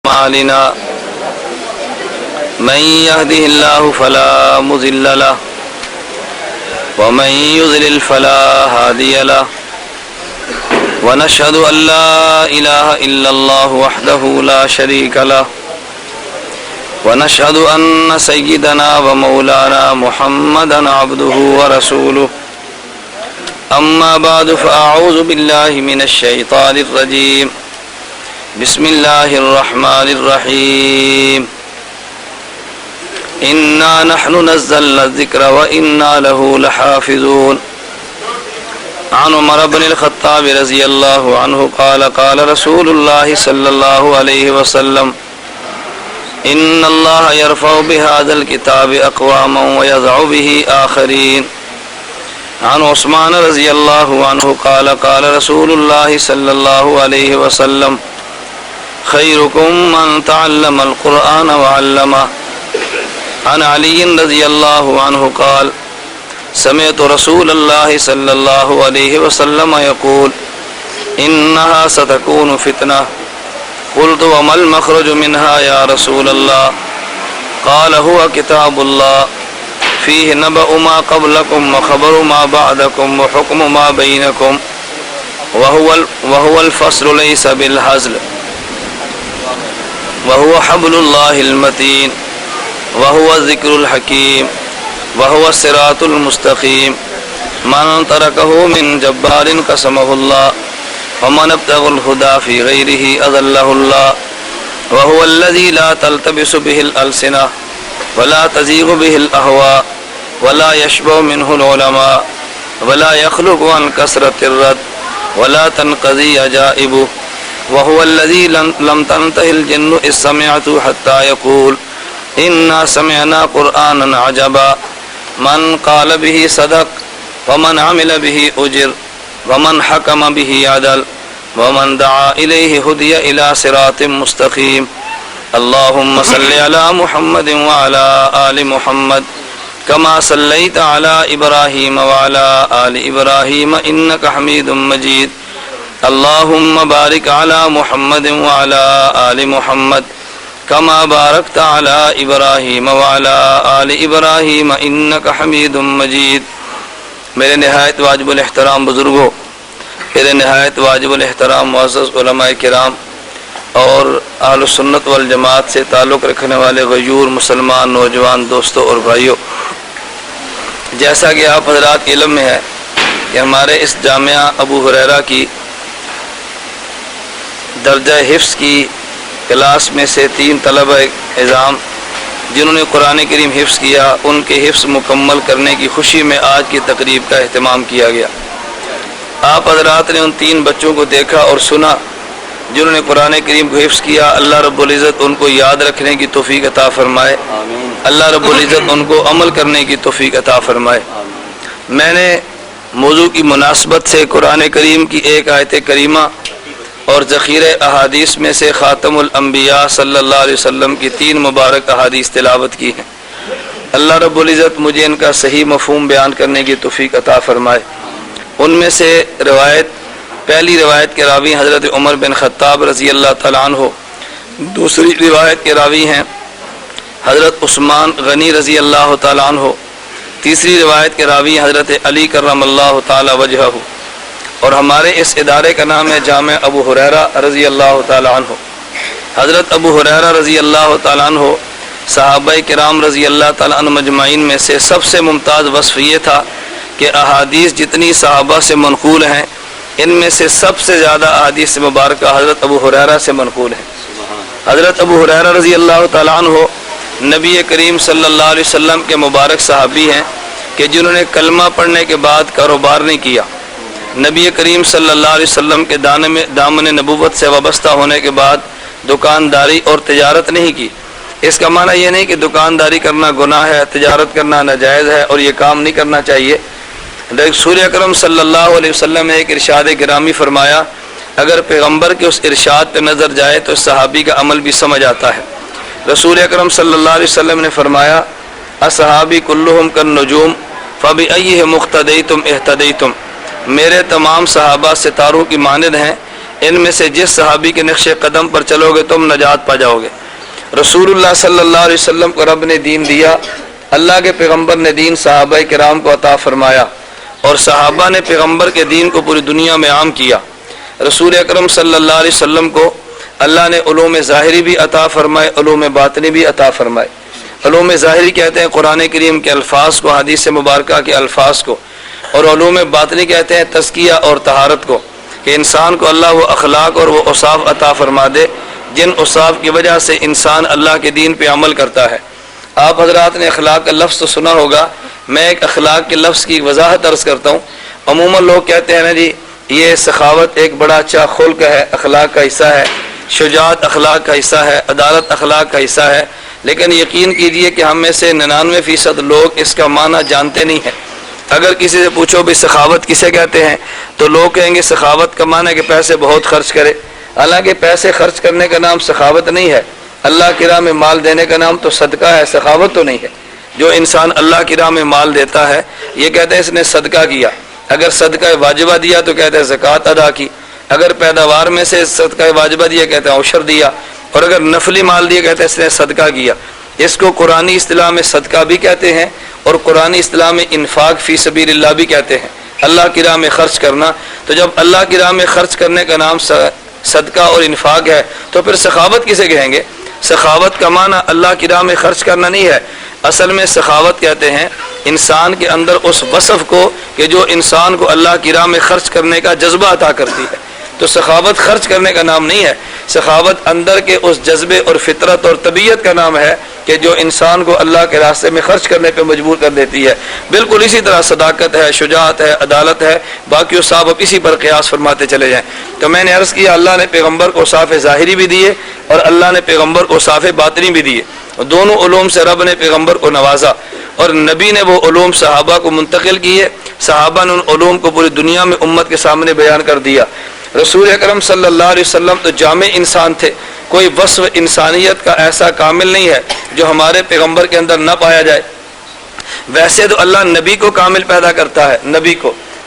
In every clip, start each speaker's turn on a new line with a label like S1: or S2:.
S1: أعمالنا من يهده الله فلا مضل له ومن يضلل فلا هادي له ونشهد أن لا إله إلا الله وحده لا شريك له ونشهد أن سيدنا ومولانا محمدا عبده ورسوله أما بعد فأعوذ بالله من الشيطان الرجيم بسم الله الرحمن الرحيم إنا نحن نزلنا الذكر وإنا له لحافظون عن عمر بن الخطاب رضي الله عنه قال قال رسول الله صلى الله عليه وسلم إن الله يرفع بهذا الكتاب أقواما ويضع به آخرين عن عثمان رضي الله عنه قال قال رسول الله صلى الله عليه وسلم خيركم من تعلم القرآن وعلمه عن علي رضي الله عنه قال سمعت رسول الله صلى الله عليه وسلم يقول إنها ستكون فتنة قلت وما المخرج منها يا رسول الله قال هو كتاب الله فيه نبأ ما قبلكم وخبر ما بعدكم وحكم ما بينكم وهو الفصل ليس بالهزل وهو حبل الله المتين وهو الذكر الحكيم وهو الصراط المستقيم من تركه من جبار قسمه الله ومن ابتغى الهدى في غيره أضله الله وهو الذي لا تلتبس به الألسنة ولا تزيغ به الأهواء ولا يشبع منه العلماء ولا يخلق عن كثرة الرد ولا تنقضي عجائبه وهو الذي لم تنتهي الجن إذ سمعته حتى يقول إنا سمعنا قرآنا عجبا من قال به صدق ومن عمل به أجر ومن حكم به عدل ومن دعا إليه هدي إلى صراط مستقيم اللهم صل على محمد وعلى آل محمد كما صليت على إبراهيم وعلى آل إبراهيم إنك حميد مجيد اللهم بارك على محمد وعلى آل محمد كما باركت على إبراهيم وعلى آل إبراهيم إنك حميد مجيد میرے نہایت واجب الاحترام بزرگوں، میرے نہایت واجب الاحترام معزز علماء کرام اور اہل سنت والجماعت سے تعلق رکھنے والے غیور مسلمان نوجوان دوستوں اور بھائیوں، جیسا کہ آپ حضرات کے علم میں ہے کہ ہمارے اس جامعہ ابو ہریرہ کی درجہ حفظ کی کلاس میں سے 3 طلبہ اعظام جنہوں نے قرآن کریم حفظ کیا، ان کے حفظ مکمل کرنے کی خوشی میں آج کی تقریب کا اہتمام کیا گیا۔ آپ حضرات نے ان 3 بچوں کو دیکھا اور سنا جنہوں نے قرآن کریم کو حفظ کیا۔ اللہ رب العزت ان کو یاد رکھنے کی توفیق عطا فرمائے، اللہ رب العزت ان کو عمل کرنے کی توفیق عطا فرمائے۔ میں نے موضوع کی مناسبت سے قرآن کریم کی ایک آیت کریمہ اور ذخیرہ احادیث میں سے خاتم الانبیاء صلی اللہ علیہ وسلم کی 3 مبارک احادیث تلاوت کی ہیں۔ اللہ رب العزت مجھے ان کا صحیح مفہوم بیان کرنے کی توفیق عطا فرمائے۔ ان میں سے پہلی روایت کے راوی حضرت عمر بن خطاب رضی اللہ تعالیٰ عنہ، دوسری روایت کے راوی ہیں حضرت عثمان غنی رضی اللہ تعالیٰ عنہ، تیسری روایت کے راوی حضرت علی کرم اللہ تعالیٰ وجہہ، اور ہمارے اس ادارے کا نام ہے جامع ابو ہریرہ رضی اللہ تعالیٰ عنہ۔ حضرت ابو ہریرہ رضی اللہ تعالیٰ عنہ صحابہ کرام رضی اللہ تعالیٰ عنہ مجمعین میں سے سب سے ممتاز وصف یہ تھا کہ احادیث جتنی صحابہ سے منقول ہیں ان میں سے سب سے زیادہ احادیث مبارکہ حضرت ابو ہریرہ سے منقول ہیں۔ حضرت ابو ہریرہ رضی اللہ تعالیٰ عنہ نبی کریم صلی اللہ علیہ وسلم کے مبارک صحابی ہیں کہ جنہوں نے کلمہ پڑھنے کے بعد کاروبار نہیں کیا، نبی کریم صلی اللہ علیہ وسلم کے دامن نبوت سے وابستہ ہونے کے بعد دکانداری اور تجارت نہیں کی۔ اس کا معنی یہ نہیں کہ دکانداری کرنا گناہ ہے، تجارت کرنا ناجائز ہے اور یہ کام نہیں کرنا چاہیے۔ رسول اکرم صلی اللہ علیہ وسلم نے ایک ارشاد گرامی فرمایا، اگر پیغمبر کے اس ارشاد پہ نظر جائے تو صحابی کا عمل بھی سمجھ آتا ہے۔ رسول اکرم صلی اللہ علیہ وسلم نے فرمایا، اصحابی کلہم کالنجوم فبأیہم اقتدیتم اہتدیتم، میرے تمام صحابہ ستاروں کی مانند ہیں، ان میں سے جس صحابی کے نقش قدم پر چلو گے تم نجات پا جاؤ گے۔ رسول اللہ صلی اللہ علیہ وسلم کو رب نے دین دیا، اللہ کے پیغمبر نے دین صحابہ کرام کو عطا فرمایا، اور صحابہ نے پیغمبر کے دین کو پوری دنیا میں عام کیا۔ رسول اکرم صلی اللہ علیہ وسلم کو اللہ نے علوم ظاہری بھی عطا فرمائے، علوم باطنی بھی عطا فرمائے۔ علوم ظاہری کہتے ہیں قرآن کریم کے الفاظ کو، حدیث مبارکہ کے الفاظ کو، اور علوم باطنی کہتے ہیں تزکیہ اور طہارت کو، کہ انسان کو اللہ وہ اخلاق اور وہ اوصاف عطا فرما دے جن اوصاف کی وجہ سے انسان اللہ کے دین پہ عمل کرتا ہے۔ آپ حضرات نے اخلاق کا لفظ تو سنا ہوگا، میں ایک اخلاق کے لفظ کی وضاحت عرض کرتا ہوں۔ عموماً لوگ کہتے ہیں نا جی یہ سخاوت ایک بڑا اچھا خلق ہے، اخلاق کا حصہ ہے، شجاعت اخلاق کا حصہ ہے، عدالت اخلاق کا حصہ ہے، لیکن یقین کیجئے کہ ہم میں سے 99% لوگ اس کا معنی جانتے نہیں ہیں۔ اگر کسی سے پوچھو بھی سخاوت کسے کہتے ہیں تو لوگ کہیں گے سخاوت کا معنی ہے کہ پیسے بہت خرچ کرے، حالانکہ پیسے خرچ کرنے کا نام سخاوت نہیں ہے۔ اللہ کی راہ میں مال دینے کا نام تو صدقہ ہے، سخاوت تو نہیں ہے۔ جو انسان اللہ کی راہ میں مال دیتا ہے یہ کہتے ہیں اس نے صدقہ کیا، اگر صدقہ واجبہ دیا تو کہتے ہیں زکوٰۃ ادا کی، اگر پیداوار میں سے صدقہ واجبہ دیا کہتے ہیں عشر دیا، اور اگر نفلی مال دیا کہتے ہیں اس نے صدقہ کیا۔ اس کو قرآنی اصطلاح میں صدقہ بھی کہتے ہیں اور قرآنی اصطلاح میں انفاق فی سبیل اللہ بھی کہتے ہیں، اللہ کی راہ میں خرچ کرنا۔ تو جب اللہ کی راہ میں خرچ کرنے کا نام صدقہ اور انفاق ہے تو پھر سخاوت کسے کہیں گے؟ سخاوت کا معنی اللہ کی راہ میں خرچ کرنا نہیں ہے، اصل میں سخاوت کہتے ہیں انسان کے اندر اس وصف کو کہ جو انسان کو اللہ کی راہ میں خرچ کرنے کا جذبہ عطا کرتی ہے۔ تو سخاوت خرچ کرنے کا نام نہیں ہے، سخاوت اندر کے اس جذبے اور فطرت اور طبیعت کا نام ہے کہ جو انسان کو اللہ کے راستے میں خرچ کرنے پہ مجبور کر دیتی ہے۔ بالکل اسی طرح صداقت ہے، شجاعت ہے، عدالت ہے، باقی صاحب اب اسی پر قیاس فرماتے چلے جائیں۔ تو میں نے عرض کیا اللہ نے پیغمبر کو صاف ظاہری بھی دیے اور اللہ نے پیغمبر کو صاف باطنی بھی دیے، دونوں علوم سے رب نے پیغمبر کو نوازا، اور نبی نے وہ علوم صحابہ کو منتقل کیے، صحابہ نے ان علوم کو پوری دنیا میں امت کے سامنے بیان کر دیا۔ رسول اکرم صلی اللہ علیہ وسلم تو جامع انسان تھے، کوئی وصف انسانیت کا ایسا کامل نہیں ہے جو ہمارے پیغمبر کے اندر نہ پایا جائے۔ ویسے تو اللہ نبی کو کامل پیدا کرتا ہے،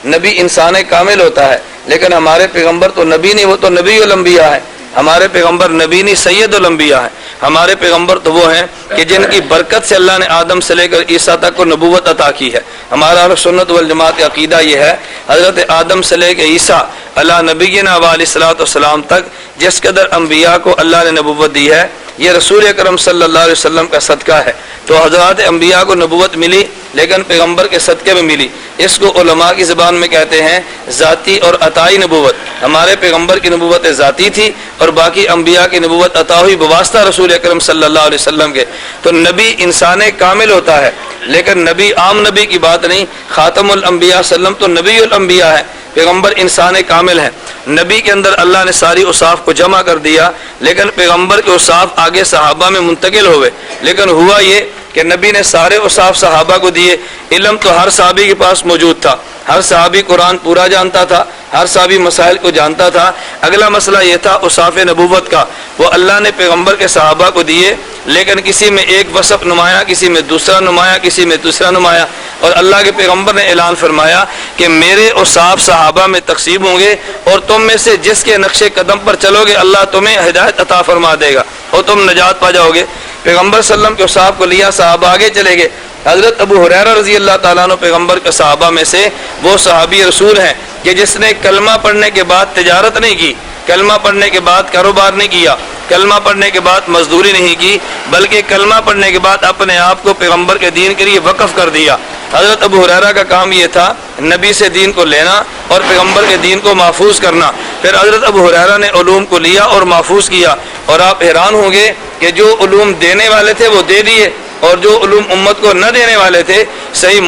S1: نبی انسان کامل ہوتا ہے، لیکن ہمارے پیغمبر تو نبی نہیں، وہ تو نبی الانبیاء ہے۔ ہمارے پیغمبر نبی نہیں، سید الانبیاء ہیں۔ ہمارے پیغمبر تو وہ ہیں کہ جن کی برکت سے اللہ نے آدم سے لے کر عیسیٰ تک کو نبوت عطا کی ہے۔ ہمارا اہل سنت والجماعت کا عقیدہ یہ ہے حضرت آدم سے لے کے عیسیٰ علیہ نبینا علیہ الصلوۃ والسلام تک جس قدر انبیاء کو اللہ نے نبوت دی ہے یہ رسول اکرم صلی اللہ علیہ وسلم کا صدقہ ہے۔ تو حضرات انبیاء کو نبوت ملی لیکن پیغمبر کے صدقے میں ملی، اس کو علماء کی زبان میں کہتے ہیں ذاتی اور عطائی نبوت۔ ہمارے پیغمبر کی نبوت ذاتی تھی اور باقی انبیاء کی نبوت عطا ہوئی بواسطہ رسول اکرم صلی اللہ علیہ وسلم کے۔ تو نبی انسان کامل ہوتا ہے لیکن نبی عام نبی کی بات نہیں، خاتم الانبیاء صلی اللہ علیہ وسلم تو نبی الانبیاء ہے، پیغمبر انسان کامل ہے۔ نبی کے اندر اللہ نے ساری اوصاف کو جمع کر دیا لیکن پیغمبر کے اوصاف آگے صحابہ میں منتقل ہوئے، لیکن ہوا یہ کہ نبی نے سارے اوصاف صحابہ کو دیے۔ علم تو ہر صحابی کے پاس موجود تھا، ہر صحابی قرآن پورا جانتا تھا، ہر صحابی مسائل کو جانتا تھا۔ اگلا مسئلہ یہ تھا اوصاف نبوت کا، وہ اللہ نے پیغمبر کے صحابہ کو دیے لیکن کسی میں ایک وصف نمایاں، کسی میں دوسرا نمایاں، کسی میں تیسرا نمایاں، اور اللہ کے پیغمبر نے اعلان فرمایا کہ میرے اوصاف صحابہ میں تقسیم ہوں گے اور تم میں سے جس کے نقش قدم پر چلو گے اللہ تمہیں ہدایت عطا فرما دے گا اور تم نجات پا جاؤ گے۔ پیغمبر صلی اللہ علیہ وسلم کے اوصاف کو لیا، صحابہ آگے چلے گئے۔ حضرت ابو ہریرہ رضی اللہ تعالیٰ عنہ پیغمبر کے صحابہ میں سے وہ صحابی رسول ہیں کہ جس نے کلمہ پڑھنے کے بعد تجارت نہیں کی، کلمہ پڑھنے کے بعد کاروبار نہیں کیا، کلمہ پڑھنے کے بعد مزدوری نہیں کی، بلکہ کلمہ پڑھنے کے بعد اپنے آپ کو پیغمبر کے دین کے لیے وقف کر دیا۔ حضرت ابو ہریرہ کا کام یہ تھا نبی سے دین کو لینا اور پیغمبر کے دین کو محفوظ کرنا۔ پھر حضرت ابو ہریرہ نے علوم کو لیا اور محفوظ کیا، اور آپ حیران ہوں گے کہ جو علوم دینے والے تھے وہ دے دیے اور جو علوم امت کو نہ دینے والے تھے، صحیح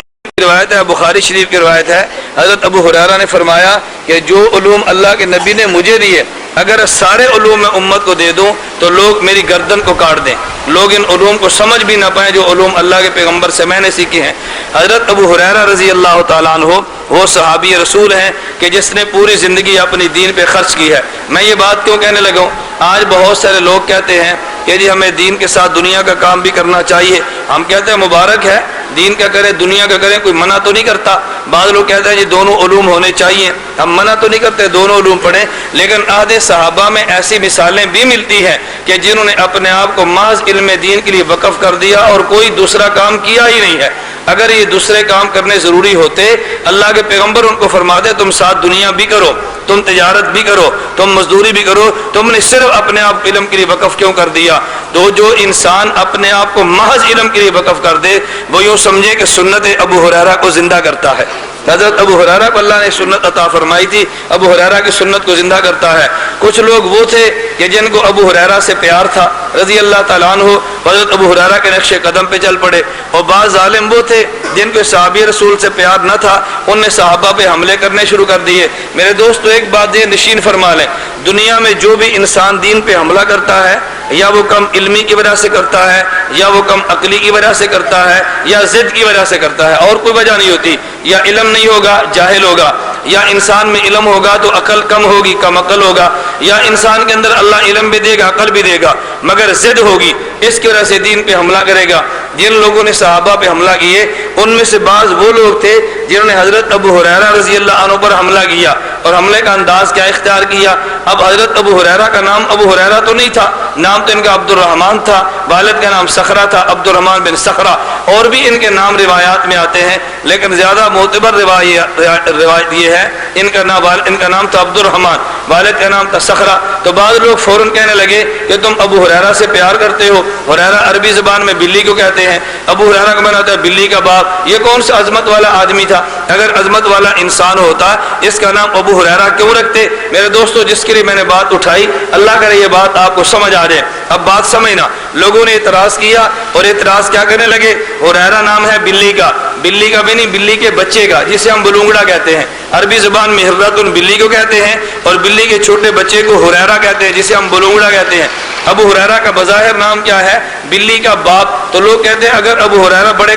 S1: روایت ہے، بخاری شریف کی روایت ہے، حضرت ابو ہریرہ نے فرمایا کہ جو علوم اللہ کے نبی نے مجھے دیے اگر سارے علوم میں امت کو دے دوں تو لوگ میری گردن کو کاٹ دیں، لوگ ان علوم کو سمجھ بھی نہ پائیں جو علوم اللہ کے پیغمبر سے میں نے سیکھے ہیں۔ حضرت ابو ہریرہ رضی اللہ تعالیٰ عنہ وہ صحابی رسول ہیں کہ جس نے پوری زندگی اپنی دین پہ خرچ کی ہے۔ میں یہ بات کیوں کہنے لگا ہوں، آج بہت سارے لوگ کہتے ہیں کہ جی ہمیں دین کے ساتھ دنیا کا کام بھی کرنا چاہیے۔ ہم کہتے ہیں مبارک ہے، دین کا کریں دنیا کا کریں، کوئی منع تو نہیں کرتا۔ بعض لوگ کہتے ہیں جی دونوں علوم ہونے چاہیے، ہم منع تو نہیں کرتے دونوں علوم پڑھیں، لیکن عہد صحابہ میں ایسی مثالیں بھی ملتی ہیں کہ جنہوں نے اپنے آپ کو محض علم دین کے لیے وقف کر دیا اور کوئی دوسرا کام کیا ہی نہیں ہے۔ اگر یہ دوسرے کام کرنے ضروری ہوتے، اللہ کے پیغمبر ان کو فرماتے تم ساتھ دنیا بھی کرو، تم تجارت بھی کرو، تم مزدوری بھی کرو، تم نے صرف اپنے آپ علم کے لیے وقف کیوں کر دیا؟ تو جو انسان اپنے آپ کو محض علم کے لیے وقف کر دے وہ یوں سمجھے کہ سنت ابو ہریرہ کو زندہ کرتا ہے۔ حضرت ابو ہریرہ کو اللہ نے سنت عطا فرمائی تھی، ابو ہریرہ کی سنت کو زندہ کرتا ہے۔ کچھ لوگ وہ تھے کہ جن کو ابو ہریرہ سے پیار تھا رضی اللہ تعالیٰ عنہ، حضرت ابو ہریرہ کے نقش قدم پہ چل پڑے، اور بعض ظالم وہ تھے جن کو صحابی رسول سے پیار نہ تھا، ان نے صحابہ پہ حملے کرنے شروع کر دیے۔ میرے دوستو ایک بات یہ نشین فرما لیں، دنیا میں جو بھی انسان دین پہ حملہ کرتا ہے یا وہ کم علمی کی وجہ سے کرتا ہے، یا وہ کم عقلی کی وجہ سے کرتا ہے، یا ضد کی وجہ سے کرتا ہے، اور کوئی وجہ نہیں ہوتی، یا علم نہیں ہوگا جاہل ہوگا، یا انسان میں علم ہوگا تو عقل کم ہوگی کم عقل ہوگا، یا انسان کے اندر اللہ علم بھی دے گا عقل بھی دے گا مگر ضد ہوگی، اس کی وجہ سے دین پہ حملہ کرے گا۔ جن لوگوں نے صحابہ پہ حملہ کیے ان میں سے بعض وہ لوگ تھے جنہوں نے حضرت ابو ہریرہ رضی اللہ عنہ پر حملہ کیا، اور حملے کا انداز کیا اختیار کیا؟ اب حضرت ابو ہریرہ کا نام ابو ہریرہ تو نہیں تھا، نام تو ان کا عبد الرحمن تھا، والد کا نام صخرہ تھا، عبد الرحمن بن صخرہ، اور بھی ان کے نام روایات میں آتے ہیں، لیکن زیادہ معتبر روایت یہ ہے ان کا نام تھا عبد الرحمن، والد کا نام تھا صخرہ۔ تو بعض لوگ فوراً کہنے لگے کہ تم ابو ہریرہ سے پیار کرتے ہو، ہریرہ عربی زبان میں بلی کو کہتے ہیں، ابو ہریرہ کا معنی ہوتا ہے بلی کا باپ، یہ کون سا عظمت والا آدمی تھا؟ اگر عظمت والا انسان ہوتا اس کا نام ابو ہریرہ کیوں رکھتے؟ میرے دوستو جس کے لیے میں نے بات اٹھائی اللہ کرے یہ بات آپ کو سمجھ آ جائے۔ اب بات سمجھنا، لوگوں نے اعتراض کیا اور اعتراض کیا کرنے لگے؟ ہریرہ نام ہے بلی کا، بلی کا بھی نہیں بلی کے بچے کا جسے ہم بلونگڑا کہتے ہیں، عربی زبان میں ہرۃ بلی کو کہتے ہیں، اور بلی کے چھوٹے بچے کو ہریرہ کہتے ہیں جسے ہم بلونگڑا کہتے ہیں۔ ابو ہریرہ کا بظاہر نام کیا ہے؟ بلی کا باپ۔ تو لوگ کہتے ہیں اگر ابو ہریرہ بڑے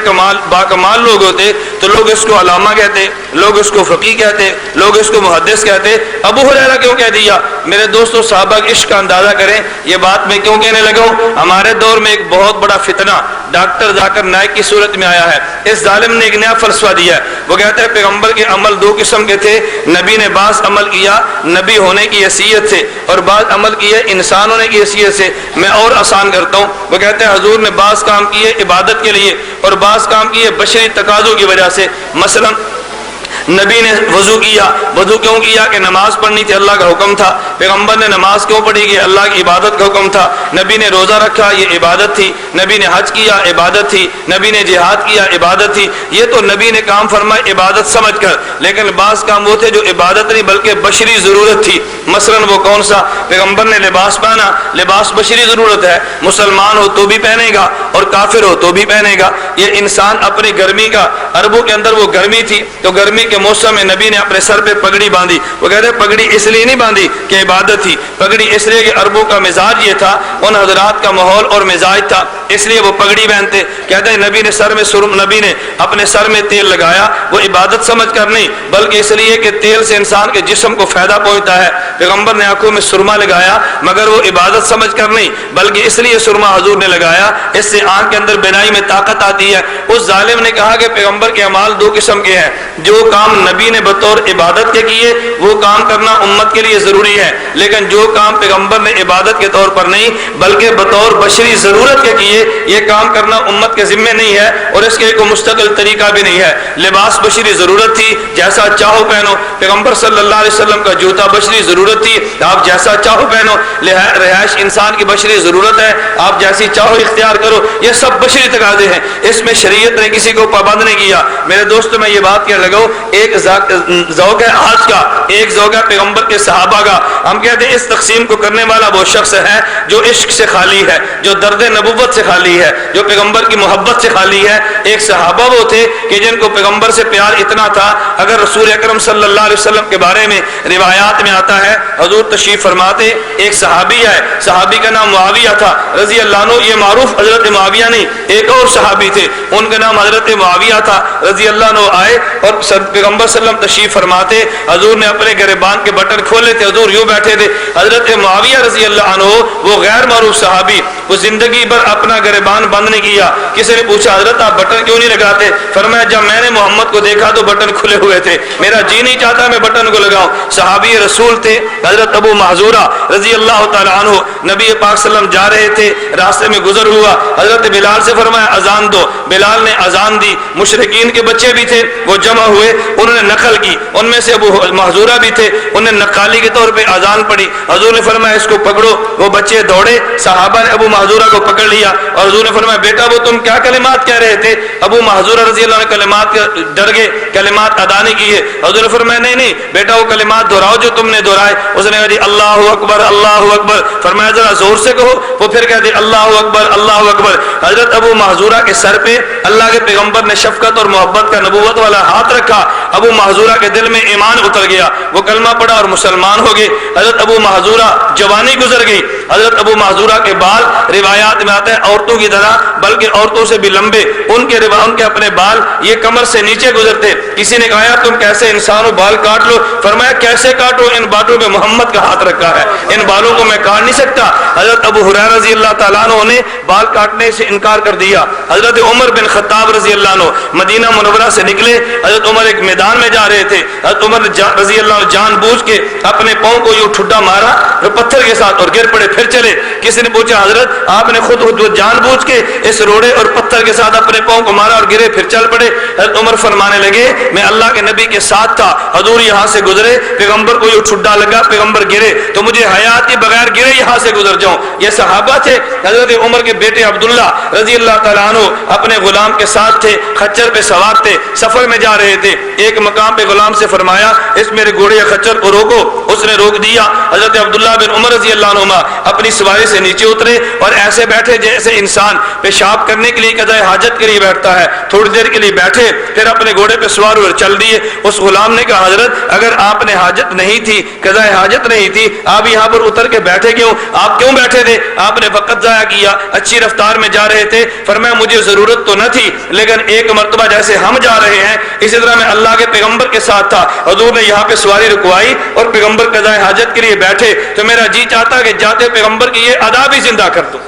S1: باکمال لوگ ہوتے تو لوگ اس کو علامہ کہتے، لوگ اس کو فقیہ کہتے، لوگ اس کو محدث کہتے، ابو ہریرہ کیوں کہہ دیا؟ میرے دوستو صحابہ کے عشق کا اندازہ کریں، یہ بات میں کیوں کہنے لگا ہوں؟ ہمارے دور میں ایک بہت بڑا فتنہ ڈاکٹر ذاکر نائک کی صورت میں آیا ہے۔ اس ظالم نے ایک نیا فلسفہ دیا ہے، وہ کہتا ہے پیغمبر کے عمل دو قسم کے تھے، نبی نے بعض عمل کیا نبی ہونے کی حیثیت سے اور بعض عمل کیے انسان ہونے کی حیثیت سے۔ میں اور آسان کرتا ہوں، وہ کہتے ہیں حضور نے بعض کام کیے عبادت کے لیے اور بعض کام کیے بشری تقاضوں کی وجہ سے۔ مثلا نبی نے وضو کیا، وضو کیوں کیا؟ کہ نماز پڑھنی تھی، اللہ کا حکم تھا۔ پیغمبر نے نماز کیوں پڑھی؟ کہ اللہ کی عبادت کا حکم تھا۔ نبی نے روزہ رکھا، یہ عبادت تھی۔ نبی نے حج کیا، عبادت تھی۔ نبی نے جہاد کیا، عبادت تھی۔ یہ تو نبی نے کام فرمائے عبادت سمجھ کر، لیکن بعض کام وہ تھے جو عبادت نہیں بلکہ بشری ضرورت تھی۔ مثلا وہ کون سا؟ پیغمبر نے لباس پہنا، لباس بشری ضرورت ہے، مسلمان ہو تو بھی پہنے گا اور کافر ہو تو بھی پہنے گا۔ یہ انسان اپنی گرمی کا، عربوں کے اندر وہ گرمی تھی تو گرمی کے موسم میں نبی نے اپنے سر پہ پگڑی باندھی۔ وہ کہتے ہیں پگڑی اس لیے نہیں باندھی کہ عبادت تھی، پگڑی اس لیے کہ عربوں کا مزاج یہ تھا، ان حضرات کا ماحول اور مزاج تھا، اس لیے وہ پگڑی پہنتے۔ کہتے ہیں نبی نے اپنے سر میں تیل لگایا، وہ عبادت سمجھ کر نہیں بلکہ اس لیے کہ تیل سے انسان کے جسم کو فائدہ پہنچتا ہے۔ پیغمبر نے آنکھوں میں سرما لگایا مگر وہ عبادت سمجھ کر نہیں بلکہ اس لیے سرما حضور نے لگایا، اس سے آنکھ کے اندر بینائی میں طاقت آتی ہے۔ اس ظالم نے کہا کہ پیغمبر کے اعمال دو قسم کے ہیں، جو کام نبی نے بطور عبادت کے کیے وہ کام کرنا امت کے لیے ضروری ہے، لیکن جو کام پیغمبر نے عبادت کے طور پر نہیں بلکہ بطور بشری ضرورت کے کیے یہ کام کرنا امت کے ذمے نہیں ہے اور اس کے کوئی مستقل طریقہ بھی نہیں ہے۔ لباس بشری ضرورت تھی، جیسا چاہو پہنو۔ پیغمبر صلی اللہ علیہ وسلم کا جوتا بشری ضرورت تھی، آپ جیسا چاہو پہنو۔ رہائش انسان کی بشری ضرورت ہے، آپ جیسی چاہو اختیار کرو۔ یہ سب بشری تقاضے ہیں، اس میں شریعت نے کسی کو پابند نہیں کیا۔ میرے دوستو میں یہ بات کہنے لگا ہوں، ایک ذوق ہے آج کا، ایک ذوق ہے پیغمبر کے صحابہ کا۔ ہم کہتے ہیں اس تقسیم کو کرنے والا وہ شخص ہے جو عشق سے خالی ہے، جو درد نبوت سے خالی ہے، جو پیغمبر کی محبت سے خالی ہے۔ ایک صحابہ وہ تھے کہ جن کو پیغمبر سے پیار اتنا تھا، اگر رسول اکرم صلی اللہ علیہ وسلم کے بارے میں روایات میں آتا ہے، حضور تشریف فرماتے ایک صحابی ہے، صحابی کا نام معاویہ تھا رضی اللہ عنہ۔ یہ معروف حضرت معاویہ نہیں، ایک اور صحابی تھے، ان کا نام حضرت معاویہ تھا رضی اللہ عنہ۔ آئے اور پیغمبر صلی اللہ علیہ وسلم تشریف فرماتے، حضور نے اپنے گریبان کے بٹن کھولے تھے، حضور یوں بیٹھے تھے۔ حضرت معاویہ رضی اللہ عنہ وہ غیر معروف صحابی وہ زندگی بھر اپنا گریبان بند نہیں کیا. کسی نے پوچھا حضرت آپ بٹن کیوں نہیں لگاتے؟ فرمایا جب میں نے محمد کو دیکھا تو بٹن کھلے ہوئے تھے, میرا جی نہیں چاہتا میں بٹن کو لگاؤں. صحابی رسول تھے حضرت ابو محذورہ رضی اللہ تعالی عنہ, نبی پاک صلی اللہ علیہ وسلم جا رہے تھے, راستے میں گزر ہوا, حضرت بلال سے فرمایا اذان دو. بلال نے اذان دی. مشرکین کے بچے بھی تھے, وہ جمع ہوئے, انہوں نے نقل کی. ان میں سے ابو محذورہ بھی تھے, انہوں نے نقالی کے طور پہ اذان پڑھی. حضور نے فرمایا اس کو پکڑو. وہ بچے دوڑے, صحابہ نے ابو محذورہ کو پکڑ لیا اور حضور نے فرمایا بیٹا وہ تم کیا کلمات کہہ رہے تھے؟ ابو محذورہ رضی اللہ عنہ کلمات ڈر گئے, کلمات ادا نہیں کیے. حضور نے فرمایا نہیں بیٹا وہ کلمات دہراؤ جو تم نے دہرائے. اس نے کہا جی اللہ اکبر اللہ اکبر. فرمایا ذرا زور سے کہو. وہ پھر کہتے اللہ اکبر اللہ اکبر. حضرت ابو محذورہ کے سر پہ اللہ کے پیغمبر نے شفقت اور محبت کا نبوت والا ہاتھ رکھا. ابو محذورہ کے دل میں ایمان اتر گیا, وہ کلمہ پڑھا اور مسلمان ہو گئے. حضرت ابو محذورہ جوانی گزر گئی. حضرت ابو محذورہ کے بال روایات میں آتے ہیں عورتوں کی طرح, بلکہ عورتوں سے بھی لمبے. ان کے اپنے بال یہ کمر سے نیچے گزرتے. کسی نے کہا تم کیسے انسان ہو, بال کاٹ لو. فرمایا کیسے کاٹو, ان بالوں پہ محمد کا ہاتھ رکھا ہے, ان بالوں کو میں کاٹ نہیں سکتا. حضرت ابو ہریرہ رضی اللہ تعالیٰ عنہ نے بال کاٹنے سے انکار کر دیا. حضرت عمر بن خطاب رضی اللہ عنہ مدینہ منورہ سے نکلے. حضرت عمر ایک میدان میں جا رہے تھے. حضرت عمر رضی اللہ عنہ جان بوجھ کے اپنے پاؤں کو یوں ٹھڈا مارا پتھر کے ساتھ اور گر پڑے, پھر چلے. کسی نے پوچھا حضرت آپ نے خود جان بوجھ کے اس روڑے اور پتھر کے ساتھ اپنے پاؤں کو مارا اور گرے پھر چل پڑے؟ حضرت عمر فرمانے لگے میں اللہ کے نبی کے ساتھ تھا, حضور یہاں سے گزرے, پیغمبر کو یہ ٹھڈا لگا, پیغمبر گرے تو مجھے حیات کے بغیر گرے یہاں سے گزر جاؤں. یہ صحابہ تھے. حضرت عمر کے بیٹے عبداللہ رضی اللہ تعالیٰ عنہ اپنے غلام کے ساتھ تھے, خچر پہ سوار تھے, سفر میں جا رہے تھے. ایک مقام پہ غلام سے فرمایا اس میرے گھوڑے یا خچر کو روکو. اس نے روک دیا. حضرت عبداللہ بن عمر رضی اللہ عنہ اپنی سواری سے نیچے اترے اور ایسے بیٹھے جیسے انسان پیشاب کرنے کے لیے قضاء حاجت کے لیے بیٹھتا ہے. تھوڑی دیر کے لیے بیٹھے, پھر اپنے گھوڑے پہ سوار ہوئے چل دیے. اس غلام نے کہا حضرت اگر آپ نے حاجت نہیں تھی, قضاء حاجت نہیں تھی, آپ یہاں پر اتر کے بیٹھے کیوں؟ آپ کیوں بیٹھے تھے؟ آپ نے وقت ضائع کیا, اچھی رفتار میں جا رہے تھے. فرمایا مجھے ضرورت تو نہ تھی, لیکن ایک مرتبہ جیسے ہم جا رہے ہیں اسی طرح میں اللہ کے پیغمبر کے ساتھ تھا. حضور نے یہاں پہ سواری رکوائی اور پیغمبر قضاء حاجت کے لیے بیٹھے تو میرا جی چاہتا کہ جاتے پیغمبر کی یہ ادا بھی زندہ کر دو.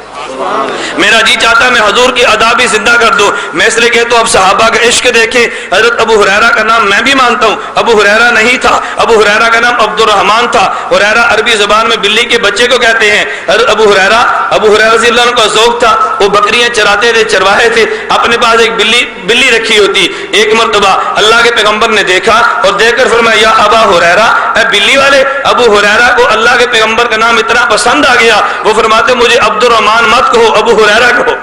S1: میرا جی چاہتا میں حضور کی ادا بھی زندہ کر دوں. میں اس لیے کہتا ہوں اب صحابہ کا عشق دیکھیں. حضرت ابو ہریرہ کا نام میں بھی مانتا ہوں, ابو ہریرہ نہیں تھا, ابو ہریرہ کا نام عبد الرحمن تھا. ہریرہ عربی زبان میں بلی کے بچے کو کہتے ہیں. حضرت ابو ہریرہ رضی اللہ عنہ کا ذوق تھا, وہ بکریاں چراتے تھے, چرواہے تھے, اپنے پاس ایک بلی رکھی ہوتی. ایک مرتبہ اللہ کے پیغمبر نے دیکھا اور دیکھ کر فرمایا یا ابا ہریرہ, اے بلی والے. ابو ہریرہ کو اللہ کے پیغمبر کا نام اتنا پسند آ گیا, وہ فرماتے مجھے عبد الرحمن مت کہو, ابو ہریرہ کہو,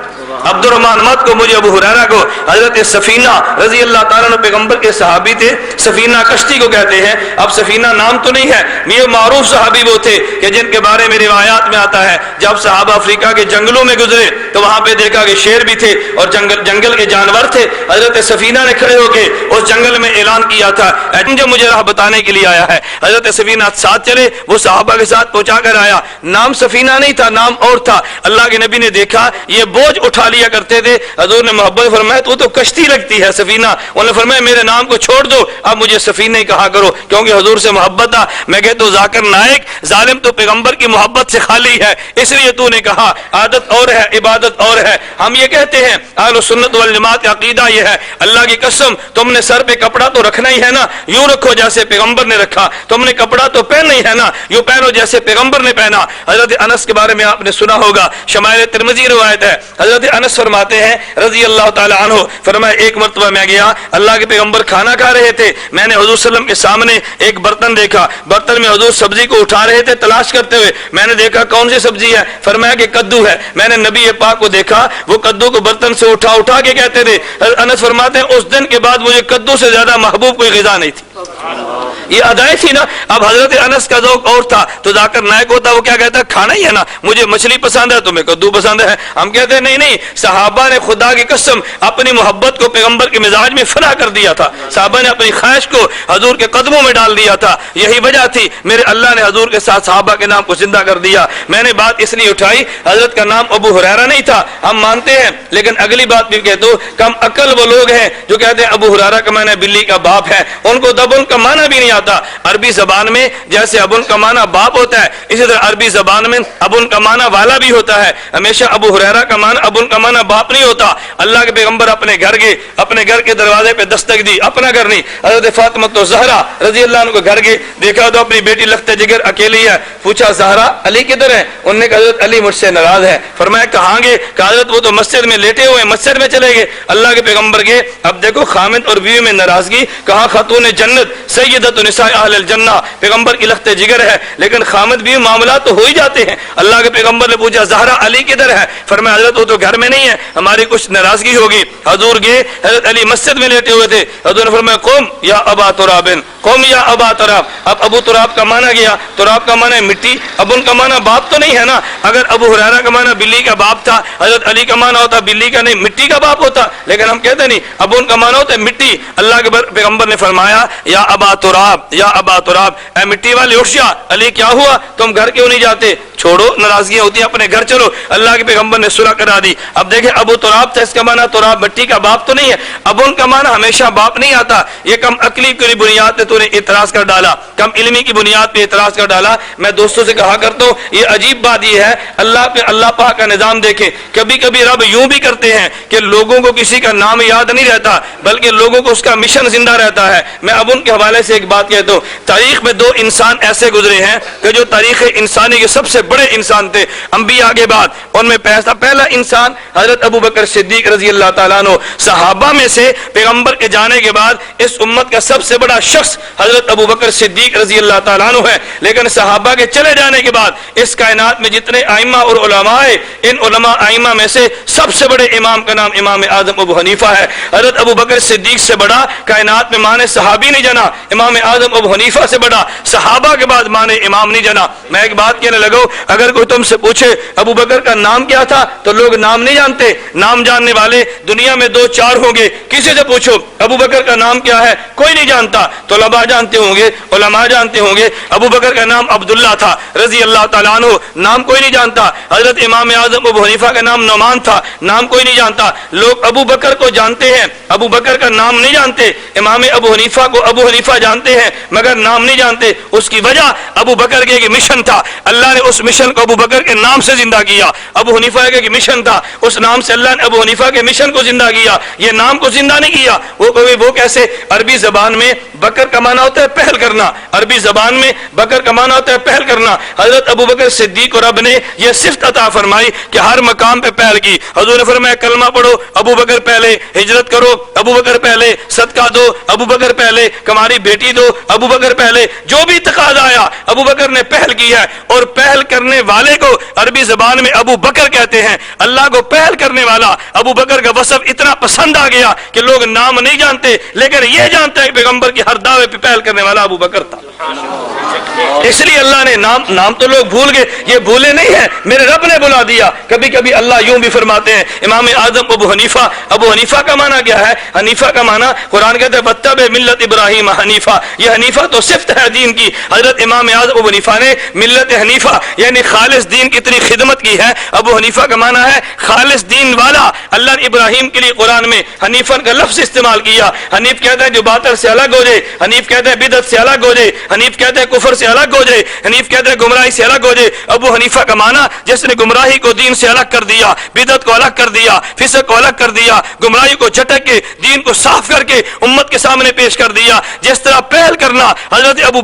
S1: عبد الرحمن مت کو, مجھے ابو ہریرہ کو. حضرت سفینہ رضی اللہ تعالیٰ عنہ پیغمبر کے صحابی تھے. سفینہ کشتی کو کہتے ہیں. اب سفینہ نام تو نہیں ہے, یہ معروف صحابی وہ تھے کہ جن کے بارے میں روایات میں آتا ہے جب صحابہ افریقہ کے جنگلوں میں گزرے تو وہاں پہ دیکھا کہ شیر بھی تھے اور جنگل کے جانور تھے. حضرت سفینہ نے کھڑے ہو کے اس جنگل میں اعلان کیا تھا جو مجھے راہ بتانے کے لیے آیا ہے. حضرت سفینہ ساتھ چلے, وہ صحابہ کے ساتھ پہنچا کر آیا. نام سفینہ نہیں تھا, نام اور تھا. اللہ کے نبی نے دیکھا یہ بوجھ اٹھا لیا کرتے تھے. حضور نے محبت فرمایا تو کشتی لگتی ہے سفینہ. انہوں نے فرمایا میرے نام کو چھوڑ دو, اب مجھے سفینہ ہی کہا کرو, کیونکہ حضور سے محبت تھا. میں کہتا ہوں ذاکر نائک ظالم تو پیغمبر کی محبت سے خالی ہے, اس لیے تو نے کہا. عادت اور ہے, عبادت اور ہے. ہم یہ کہتے ہیں اہل سنت والجماعت عقیدہ یہ ہے, اللہ کی قسم تم نے سر پہ کپڑا تو رکھنا ہی ہے نا, یوں رکھو جیسے پیغمبر نے رکھا. تم نے کپڑا تو پہننا ہی ہے نا, یوں پہنو جیسے پیغمبر نے پہنا. حضرت انس کے بارے میں آپ نے سنا ہوگا, شمائل ترمذی روایت ہے. حضرت انس فرماتے ہیں رضی اللہ تعالی عنہ, فرمایا ایک مرتبہ میں گیا, اللہ کے پیغمبر کھانا کھا رہے تھے. میں نے حضور صلی اللہ علیہ وسلم کے سامنے ایک برتن دیکھا, برتن میں حضور سبزی کو اٹھا رہے تھے تلاش کرتے ہوئے. میں نے دیکھا کون سی سبزی ہے, فرمایا کہ کدو ہے. میں نے نبی پاک کو دیکھا, وہ کدو کو برتن سے اٹھا کے کہتے تھے. انس فرماتے ہیں اس دن کے بعد مجھے کدو سے زیادہ محبوب کوئی غذا نہیں تھی. یہ ادائیں تھی نا. اب حضرت انس کا ذوق اور تھا, تو ذاکر نائک ہوتا وہ کیا کہتا ہے کھانا ہی ہے نا, مجھے مچھلی پسند ہے تمہیں کدو پسند ہے. ہم کہتے ہیں نہیں, صحابہ نے خدا کی قسم اپنی محبت کو پیغمبر کے مزاج میں فنا کر دیا تھا. صحابہ نے اپنی خواہش کو حضور کے قدموں میں ڈال دیا تھا. یہی وجہ تھی میرے اللہ نے حضور کے ساتھ صحابہ کے نام کو زندہ کر دیا. میں نے بات اس لیے اٹھائی, حضرت کا نام ابو ہریرہ نہیں تھا, ہم مانتے ہیں, لیکن اگلی بات بھی کہہ دو, کم عقل وہ لوگ ہیں جو کہتے ہیں ابو ہریرہ کا معنی بلی کا باپ ہے. ان کو دب ان کا معنی بھی نہیں آتا. عربی زبان میں جیسے ابن کا معنی باپ ہوتا ہے، اسی طرح عربی زبان میں ابن کا معنی والا بھی ہوتا ہے. ہمیشہ ابو ہریرہ کا معنی ابن کا معنی باپ نہیں ہوتا. اللہ کے پیغمبر اپنے گھر گئے، اپنے گھر کے دروازے پہ دستک دی، اپنا گھر نہیں، حضرت فاطمہ تو زہرا رضی اللہ عنہ کو گھر گئے، دیکھا تو اپنی بیٹی لخت جگر اکیلی ہے. پوچھا زہرا علی کدھر ہے؟ انہوں نے کہا حضرت علی مجھ سے ناراض ہے. فرمایا کہاں گے؟ کہا حضرت وہ تو مسجد میں لیٹے ہوئے، مسجد میں چلے گئے. اللہ کے پیغمبر کے اب دیکھو خامد اور بیوی میں ناراضگی. کہا خاتون جنت سیدۃ نساء اہل الجنہ، پیغمبر کی لخت جگر ہے، لیکن خامد بیوی معاملات تو ہو ہی جاتے ہیں. اللہ کے پیغمبر نے پوچھا زہرا علی کدھر ہے؟ فرمایا حضرت وہ تو گھر میں نہیں ہے، ہماری کچھ ناراضگی ہوگی. حضور گئے، حضرت علی مسجد میں لیٹے ہوئے تھے. حضور نے فرمایا قوم یا ابا تراب، قوم یا ابا تراب. اب ابو تراب کا معنی گیا، تراب کا معنی مٹی، ابن کا معنی باپ تو نہیں ہے نا. اگر ابو ہریرہ کا معنی بلی کا باپ تھا، حضرت علی کا معنی ہوتا بلی کا نہیں مٹی کا باپ ہوتا، لیکن ہم کہتے نہیں، ابن کا معنی ہوتا ہے مٹی. اللہ کے پیغمبر نے فرمایا یا ابا تراب، یا ابا تراب، اے مٹی والے اٹھ جا. علی کیا ہوا؟ تم گھر کیوں نہیں جاتے؟ چھوڑو ناراضگیاں ہوتی ہیں، اپنے گھر چلو. اللہ کے پیغمبر نے صلح کرا دی. اب دیکھیں ابو تراب تھا، اس کا معنی تراب مٹی کا باپ تو نہیں ہے. ابن کا معنی ہمیشہ باپ نہیں آتا. یہ کم عقلی کی بنیاد پہ تو نے اعتراض کر ڈالا، کم علمی کی بنیاد پہ اعتراض کر ڈالا. میں دوستوں سے کہا کرتا ہوں یہ عجیب بات یہ ہے، اللہ پاک کا نظام دیکھیں. کبھی کبھی رب یوں بھی کرتے ہیں کہ لوگوں کو کسی کا نام یاد نہیں رہتا، بلکہ لوگوں کو اس کا مشن زندہ رہتا ہے. میں اب ان کے حوالے سے ایک بات کہتا ہوں. تاریخ میں دو انسان ایسے گزرے ہیں کہ جو تاریخ انسانی کے سب سے بڑے انسان تھے انبیاء کے بعد. ان میں پہلا انسان حضرت ابو بکر صدیق رضی اللہ تعالیٰ عنہ. صحابہ میں سے پیغمبر کے جانے کے بعد اس امت کا سب سے بڑا شخص حضرت ابو بکر صدیق رضی اللہ تعالیٰ عنہ ہے. لیکن صحابہ کے چلے جانے کے بعد اس کائنات میں جتنے ائمہ اور علماء ہیں، ان علماء ائمہ میں سے سب سے بڑے امام کا نام امام اعظم ابو حنیفہ ہے. حضرت ابو بکر صدیق سے بڑا کائنات میں مانے صحابی نہیں جنا. امام اعظم ابو حنیفہ سے بڑا صحابہ کے بعد مانے امام نہیں جنا. میں ایک بات کہنے لگا، اگر کوئی تم سے پوچھے ابو بکر کا نام کیا تھا تو لوگ نام نہیں جانتے. نام جاننے والے دنیا میں 2-4 ہوں گے. کسی سے پوچھو ابو بکر کا نام کیا ہے، کوئی نہیں جانتا. طلباء جانتے ہوں گے، علماء جانتے ہوں گے. ابو بکر کا نام عبداللہ تھا رضی اللہ تعالیٰ عنہ، نام کوئی نہیں جانتا. حضرت امام اعظم ابو حنیفہ کا نام نعمان تھا، نام کوئی نہیں جانتا. لوگ ابو بکر کو جانتے ہیں، ابو بکر کا نام نہیں جانتے. امام ابو حنیفہ کو ابو حنیفہ جانتے ہیں مگر نام نہیں جانتے. اس کی وجہ ابو بکر کے ایک مشن تھا، اللہ نے اس مشن کو ابو بکر کے نام سے زندہ کیا. ابو حنیفہ کا ایک مشن تھا، اس نام سے اللہ نے ابو حنیفہ کے مشن کو زندہ کیا، یہ نام کو زندہ نہیں کیا. وہ کیسے؟ عربی زبان میں بکر کا معنی ہوتا ہے پہل کرنا. عربی زبان میں بکر کا معنی ہوتا ہے پہل کرنا. حضرت ابو بکر صدیق کو رب نے یہ صفت عطا فرمائی کہ ہر مقام پہ پہل کی. حضور نے فرمایا کلمہ پڑھو ابو بکر پہلے، ہجرت کرو ابو بکر پہلے، صدقہ دو ابو بکر پہلے، کماری بیٹی دو ابو بکر پہلے. جو بھی تقاضا آیا ابو بکر نے پہل کی ہے. اور پہل کرنے والے کو عربی زبان میں ابو بکر کہتے ہیں. اللہ کو پہل کرنے والا ابو بکر کا وصف اتنا پسند آ گیا کہ لوگ نام نہیں جانتے، لیکن یہ جانتا ہے کہ پیغمبر کی ہر دعوے پہ پہل کرنے والا ابو بکر تھا. اس لیے اللہ نے نام تو لوگ بھول گئے، یہ بھولے نہیں ہیں، میرے رب نے بلا دیا. کبھی کبھی اللہ یوں بھی فرماتے ہیں امام اعظم ابو حنیفہ کا معنی کیا ہے؟ حنیفہ کا معنی قرآن کہتا ہے واتبع ملت ابراہیم حنیفہ. یہ حنیفہ تو صفت ہے دین کی. حضرت امام اعظم ابو حنیفہ نے ملت حنیفہ یعنی خالص دین کی اتنی خدمت کی ہے. ابو حنیفہ کا معنی ہے خالص دین والا. اللہ نے ابراہیم کے لیے قرآن میں حنیفن کا لفظ استعمال کیا. حنیف کہتا ہے جو باطل سے الگ ہو جائے، حنیف کہتا ہے بدعت سے الگ ہو جائے، حنیف کہتا ہے کفر سے الگ ہو جائے، حنیف کہتا ہے گمراہی سے الگ ہو جائے. ابو حنیفہ کا معنی جس نے گمراہی کو دین سے الگ کر دیا، بدعت کو الگ کر دیا، فسق کو الگ کر دیا، گمراہی کو جھٹک کے دین کو صاف کر کے امت کے سامنے پیش کر دیا. جس طرح پہل کرنا حضرت ابو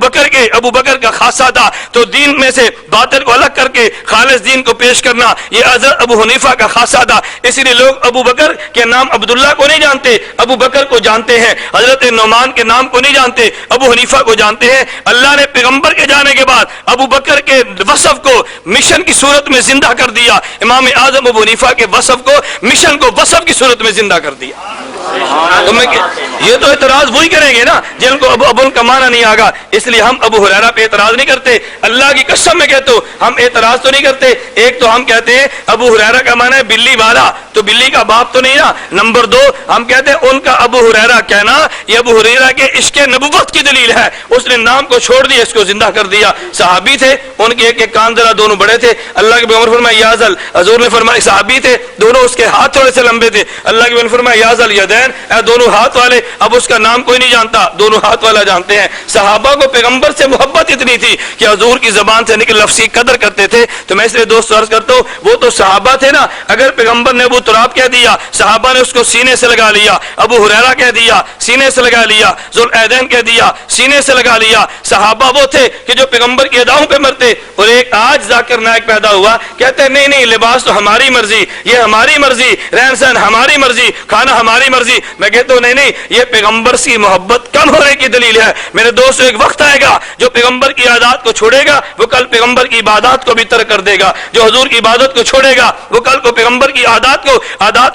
S1: بکر کا خاصہ تھا، تو دین میں سے باطل کو الگ کر کے خالص دین کو پیش کرنا یہ حضرت ابو حنیفہ کا خاصہ تھا. اسی لیے لوگ ابو بکر کے نام عبداللہ کو نہیں جانتے، ابو بکر کو جانتے ہیں. حضرت نعمان کے نام کو نہیں جانتے، ابو حنیفہ کو جانتے ہیں. اللہ نے پیغمبر کے جانے کے بعد ابو بکر کے وصف کو مشن کی صورت میں زندہ کر دیا. امام اعظم ابو حنیفہ کے وصف کو مشن کو وصف کی صورت میں زندہ کر دیا. تو یہ تو اعتراض وہی کریں گے نا جن کو ابو کا معنی نہیں آگا. اس لیے ہم ابو ہریرہ پہ اعتراض نہیں کرتے. اللہ کی قسم میں کہتا ہوں ہم اعتراض تو نہیں کرتے. ایک تو ہم کہتے ہیں ابو ہریرہ کا معنی ہے بلی والا، تو بلی کا باپ تو نہیں نا. نمبر 2 ہم کہتے ہیں ان کا ابو ہریرہ کہنا یہ ابو ہریرہ کے عشق نبوت کی دلیل ہے. اس نے نام کو چھوڑ دیا، اس کو زندہ کر دیا. صحابی تھے، ان کے ایک کان ذرا دونوں بڑے تھے. اللہ کے پیغمبر فرمایا یازل، حضور نے فرمایا صحابی تھے، دونوں اس کے ہاتھ تھوڑے سے لمبے تھے. اللہ کے پیغمبر فرمایا یازل یدین، یدین, اے دونوں ہاتھ والے. اب اس کا نام کوئی نہیں جانتا, دونوں ہاتھ والا جانتے ہیں. صحابہ کو پیغمبر سے محبت اتنی تھی کہ حضور کی زبان سے نکل لفظ کی قدر کرتے تھے. تو میں اس لیے دوست عرض کرتا ہوں, وہ تو صحابہ تھے نا. اگر پیغمبر نے ابو تراب کہہ دیا, صحابہ نے اس کو سینے سے لگا لیا. ابو ہریرہ کہہ دیا, سینے سے لگا لیا. ذوالعیدین کہہ دیا, سینے سے لگا لیا. صحابہ وہ تھے کہ جو پیغمبر کی اداؤں پہ مرتے. اور ایک آج ذاکر نائک پیدا ہوا, کہتے ہیں نہیں نہیں, لباس تو ہماری مرضی, یہ ہماری مرضی, رہن سہن ہماری مرضی, کھانا ہماری مرضی. میں کہتا ہوں نہیں نہیں, یہ پیغمبر سے محبت کم ہونے کی دلیل ہے. میرے دوستو, ایک وقت آئے گا جو پیغمبر کی عادات کو چھوڑے گا وہ کل پیغمبر کی عبادات کو بھی ترک کر دے گا. جو حضور کی عبادت کو چھوڑے گا وہ کل کو پیغمبر کی عادات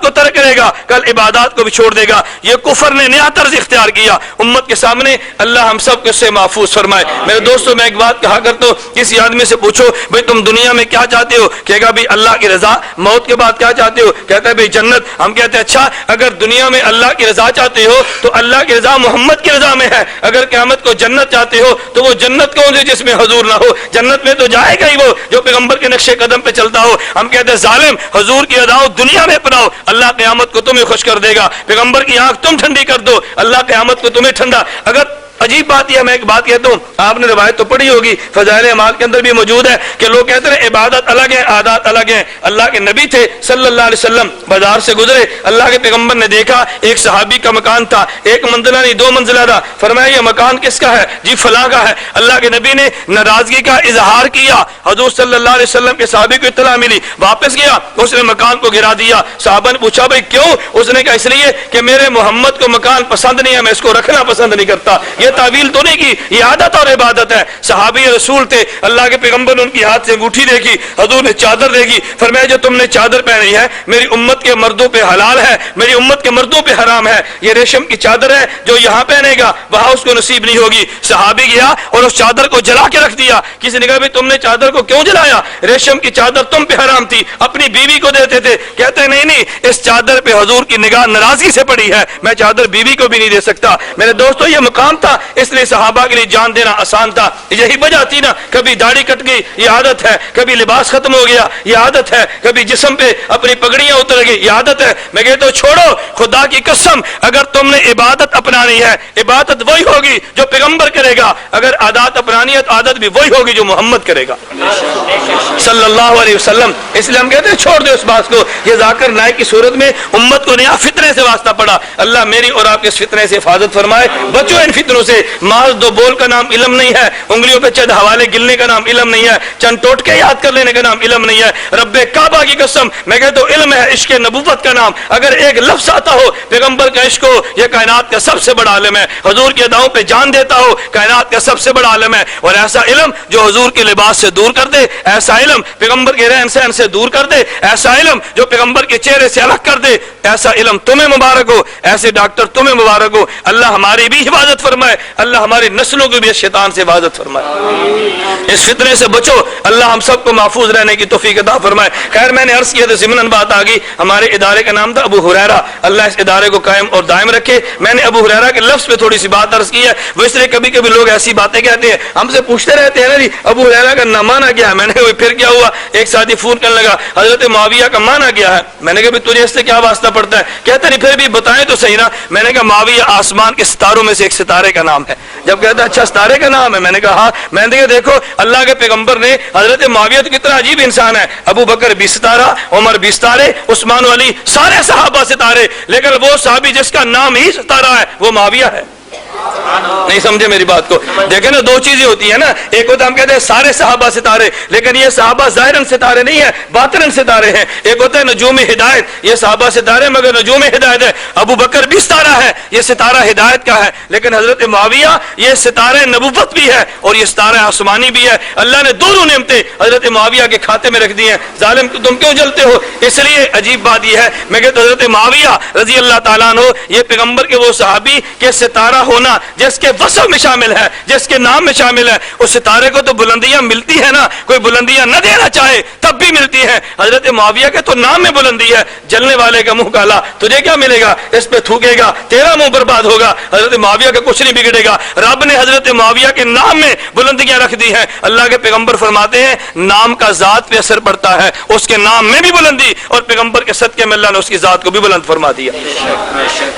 S1: کو ترک کرے گا, کل عبادات کو بھی چھوڑ دے گا. یہ کفر نے نیا طرز اختیار کیا امت کے سامنے. اللہ ہم سب کو اس سے محفوظ فرمائے. میرے دوستو, میں ایک بات کہا کرتا ہوں, کسی آدمی سے پوچھو بھئی تم دنیا میں کیا چاہتے ہو, کہے گا بھی اللہ کی رضا. موت کے بعد کیا چاہتے ہو, کہتا ہے بھئی جنت. ہم کہتے ہیں اچھا, اگر دنیا میں اللہ کی رضا چاہتے ہو تو اللہ کی رضا محمد کی رضا میں ہے. اگر قیامت کو جنت چاہتے ہو تو وہ جنت کون سی جس میں حضور نہ ہو. جنت میں تو جائے گا ہی وہ جو پیغمبر کے نقش قدم پہ چلتا ہو. ہم کہتے ہیں ظالم, حضور کی اداؤں دنیا میں اپناؤ, اللہ قیامت کو تمہیں خوش کر دے گا. پیغمبر کی آنکھ تم ٹھنڈی کر دو, اللہ قیامت کو تمہیں ٹھنڈا. اگر عجیب بات یہ, میں ایک بات کہتا ہوں, آپ نے روایت تو پڑھی ہوگی, فضائل اعمال کے اندر بھی موجود ہے کہ لوگ کہتے ہیں عبادت الگ ہے, عادات الگ ہیں. اللہ کے نبی تھے صلی اللہ علیہ وسلم, بازار سے گزرے, اللہ کے پیغمبر نے دیکھا ایک صحابی کا مکان تھا, ایک منزلہ نہیں 2 منزلہ تھا. فرمایا یہ مکان کس کا ہے, جی فلاں کا ہے. اللہ کے نبی نے ناراضگی کا اظہار کیا. حضور صلی اللہ علیہ وسلم کے صحابی کو اطلاع ملی, واپس گیا, اس نے مکان کو گرا دیا. صحابہ نے پوچھا بھائی کیوں, اس نے کہا اس لیے کہ میرے محمد کو مکان پسند نہیں ہے, میں اس کو رکھنا پسند نہیں کرتا. یہ تعویل تو نہیں کی, یہ عادت اور عبادت ہے. صحابی رسول تھے, اللہ کے پیغمبر نے ان کی ہاتھ سے انگوٹھی دیکھی, حضور نے چادر دیکھی. فرمایا جو تم نے چادر پہنی ہے میری امت کے مردوں پہ حلال ہے, میری امت کے مردوں پہ حرام ہے. یہ ریشم کی چادر ہے, جو یہاں پہنے گا وہاں اس کو نصیب نہیں ہوگی. صحابی گیا اور اس چادر کو جلا کے رکھ دیا. کسی نے کہا بھی تم نے چادر کو کیوں جلایا, ریشم کی چادر تم پہ حرام تھی, اپنی بیوی کو دیتے تھے. کہتے ہیں نہیں نہیں, اس چادر پہ حضور کی نگاہ ناراضگی سے پڑی ہے, میں چادر بیوی کو بھی نہیں دے سکتا. میرے دوستو, یہ مقام تھا, اس لیے صحابہ کے لیے جان دینا آسان تھا. یہی وجہ تھی نا, کبھی داڑھی کٹ گئی یہ عادت ہے, کبھی لباس ختم ہو گیا یہ عادت ہے, کبھی جسم پہ اپنی پگڑیاں اتر گئی یہ عادت ہے. میں کہتا ہوں چھوڑو, خدا کی قسم, اگر تم نے عبادت اپنانی ہے عبادت وہی ہوگی جو پیغمبر کرے گا. اگر عادات اپنانی ہے تو عادت بھی وہی ہوگی جو محمد کرے گا صلی اللہ علیہ وسلم. اس لیے ہم کہتے ہیں چھوڑ دو اس بات کو. یہ ذاکر نائک کی صورت میں امت کو نیا فتنے سے واسطہ پڑا. اللہ میری اور آپ کے اس فتنے سے حفاظت فرمائے. بچو ان فتنوں سے. محض 2 بول کا نام علم نہیں ہے, انگلیوں پہ چند حوالے گلنے کا نام علم نہیں ہے, چند ٹوٹکے یاد کر لینے کا نام علم نہیں ہے. رب کعبہ کی قسم میں کہتا ہوں علم ہے عشق نبوت کا نام. اگر ایک لفظ آتا ہو پیغمبر کا عشق ہو, یہ کائنات کا سب سے بڑا عالم ہے. حضور کی اداؤں پہ جان دیتا ہو, کائنات کا سب سے بڑا عالم ہے. اور ایسا علم جو حضور کے لباس سے دور کر دے, ایسا علم پیغمبر کے رہن سہن سے دور کر دے, ایسا علم جو پیغمبر کے چہرے سے الگ کر دے, ایسا علم تمہیں مبارک ہو, ایسے ڈاکٹر تمہیں مبارک ہو. اللہ ہماری بھی حفاظت فرمائے, اللہ ہماری نسلوں کو بھی اس شیطان سے حفاظت فرمائے. اس فتنے سے بچو, اللہ ہم سب کو محفوظ رہنے کی توفیق عطا فرمائے. خیر میں نے عرض کیا تو ضمناً بات آ گئی, ہمارے ادارے کا نام تھا ابو ہریرہ, اللہ اس ادارے کو قائم اور دائم رکھے. میں نے ابو ہریرہ کے لفظ پہ تھوڑی سی بات عرض کی ہے, وہ اس لیے کبھی کبھی لوگ ایسی باتیں کہتے ہیں, ہم سے پوچھتے رہتے ہیں نا جی ابو ہریرہ کا معنی کیا ہے. میں نے کہا پھر کیا ہوا, ایک ساتھی فون کرنے لگا حضرت معاویہ کا معنی کیا ہے. میں نے کہا تجھے اس سے کیا واسطہ پڑتا ہے. کہتے نہیں پھر بھی بتائیں تو صحیح نا. میں نے کہا معاویہ آسمان کے ستاروں میں سے ایک ستارے کا نام ہے. جب کہتا ہے اچھا ستارے کا نام ہے, میں نے کہا ہاں. میں نے کہا دیکھو اللہ کے پیغمبر نے حضرت معاویہ تو کتنا عجیب انسان ہے, ابو بکر بھی ستارہ, عمر بھی ستارے, عثمان علی سارے صحابہ ستارے, لیکن وہ صحابی جس کا نام ہی ستارہ ہے وہ معاویہ ہے. نہیں سمجھے میری بات کو. دیکھیں نا 2 چیزیں ہوتی ہیں نا, ایک ہوتا ہم کہتے ہیں سارے صحابہ ستارے, لیکن یہ صحابہ ظاہراً ستارے نہیں ہیں, باطناً ستارے ہیں. ایک ہوتا ہے نجوم ہدایت, یہ صحابہ ستارے مگر نجوم ہدایت ہے. ابو بکر بھی ستارہ ہے, یہ ستارہ ہدایت کا ہے, لیکن حضرت معاویہ یہ ستارہ نبوت بھی ہے اور یہ ستارہ آسمانی بھی ہے. اللہ نے دونوں نعمتیں حضرت معاویہ کے کھاتے میں رکھ دی ہیں. ظالم تم کیوں جلتے ہو. اس لیے عجیب بات یہ ہے, میں کہتا حضرت معاویہ رضی اللہ تعالیٰ عنہ یہ پیغمبر کے وہ صحابی کے ستارہ ہونا جس کے وصف میں شامل ہے, جس کے نام میں شامل ہے. اس ستارے کو تو بلندیاں ملتی ہیں نا, کوئی بلندیاں نہ دینا چاہے تب بھی ملتی ہیں. حضرت معاویہ کے تو نام میں بلندی ہے. جلنے والے کا منہ کالا, تجھے کیا ملے گا, اس پہ تھوکے گا تیرا منہ برباد ہوگا. حضرت معاویہ کا کچھ نہیں بگڑے گا. رب نے حضرت معاویہ کے نام میں بلندیاں رکھ دی ہیں. اللہ کے پیغمبر فرماتے ہیں نام کا ذات پہ اثر پڑتا ہے, اس کے نام میں بھی بلندی, اور پیغمبر کے صدقے میں اللہ نے اس کی ذات کو بھی بلند فرما دیا.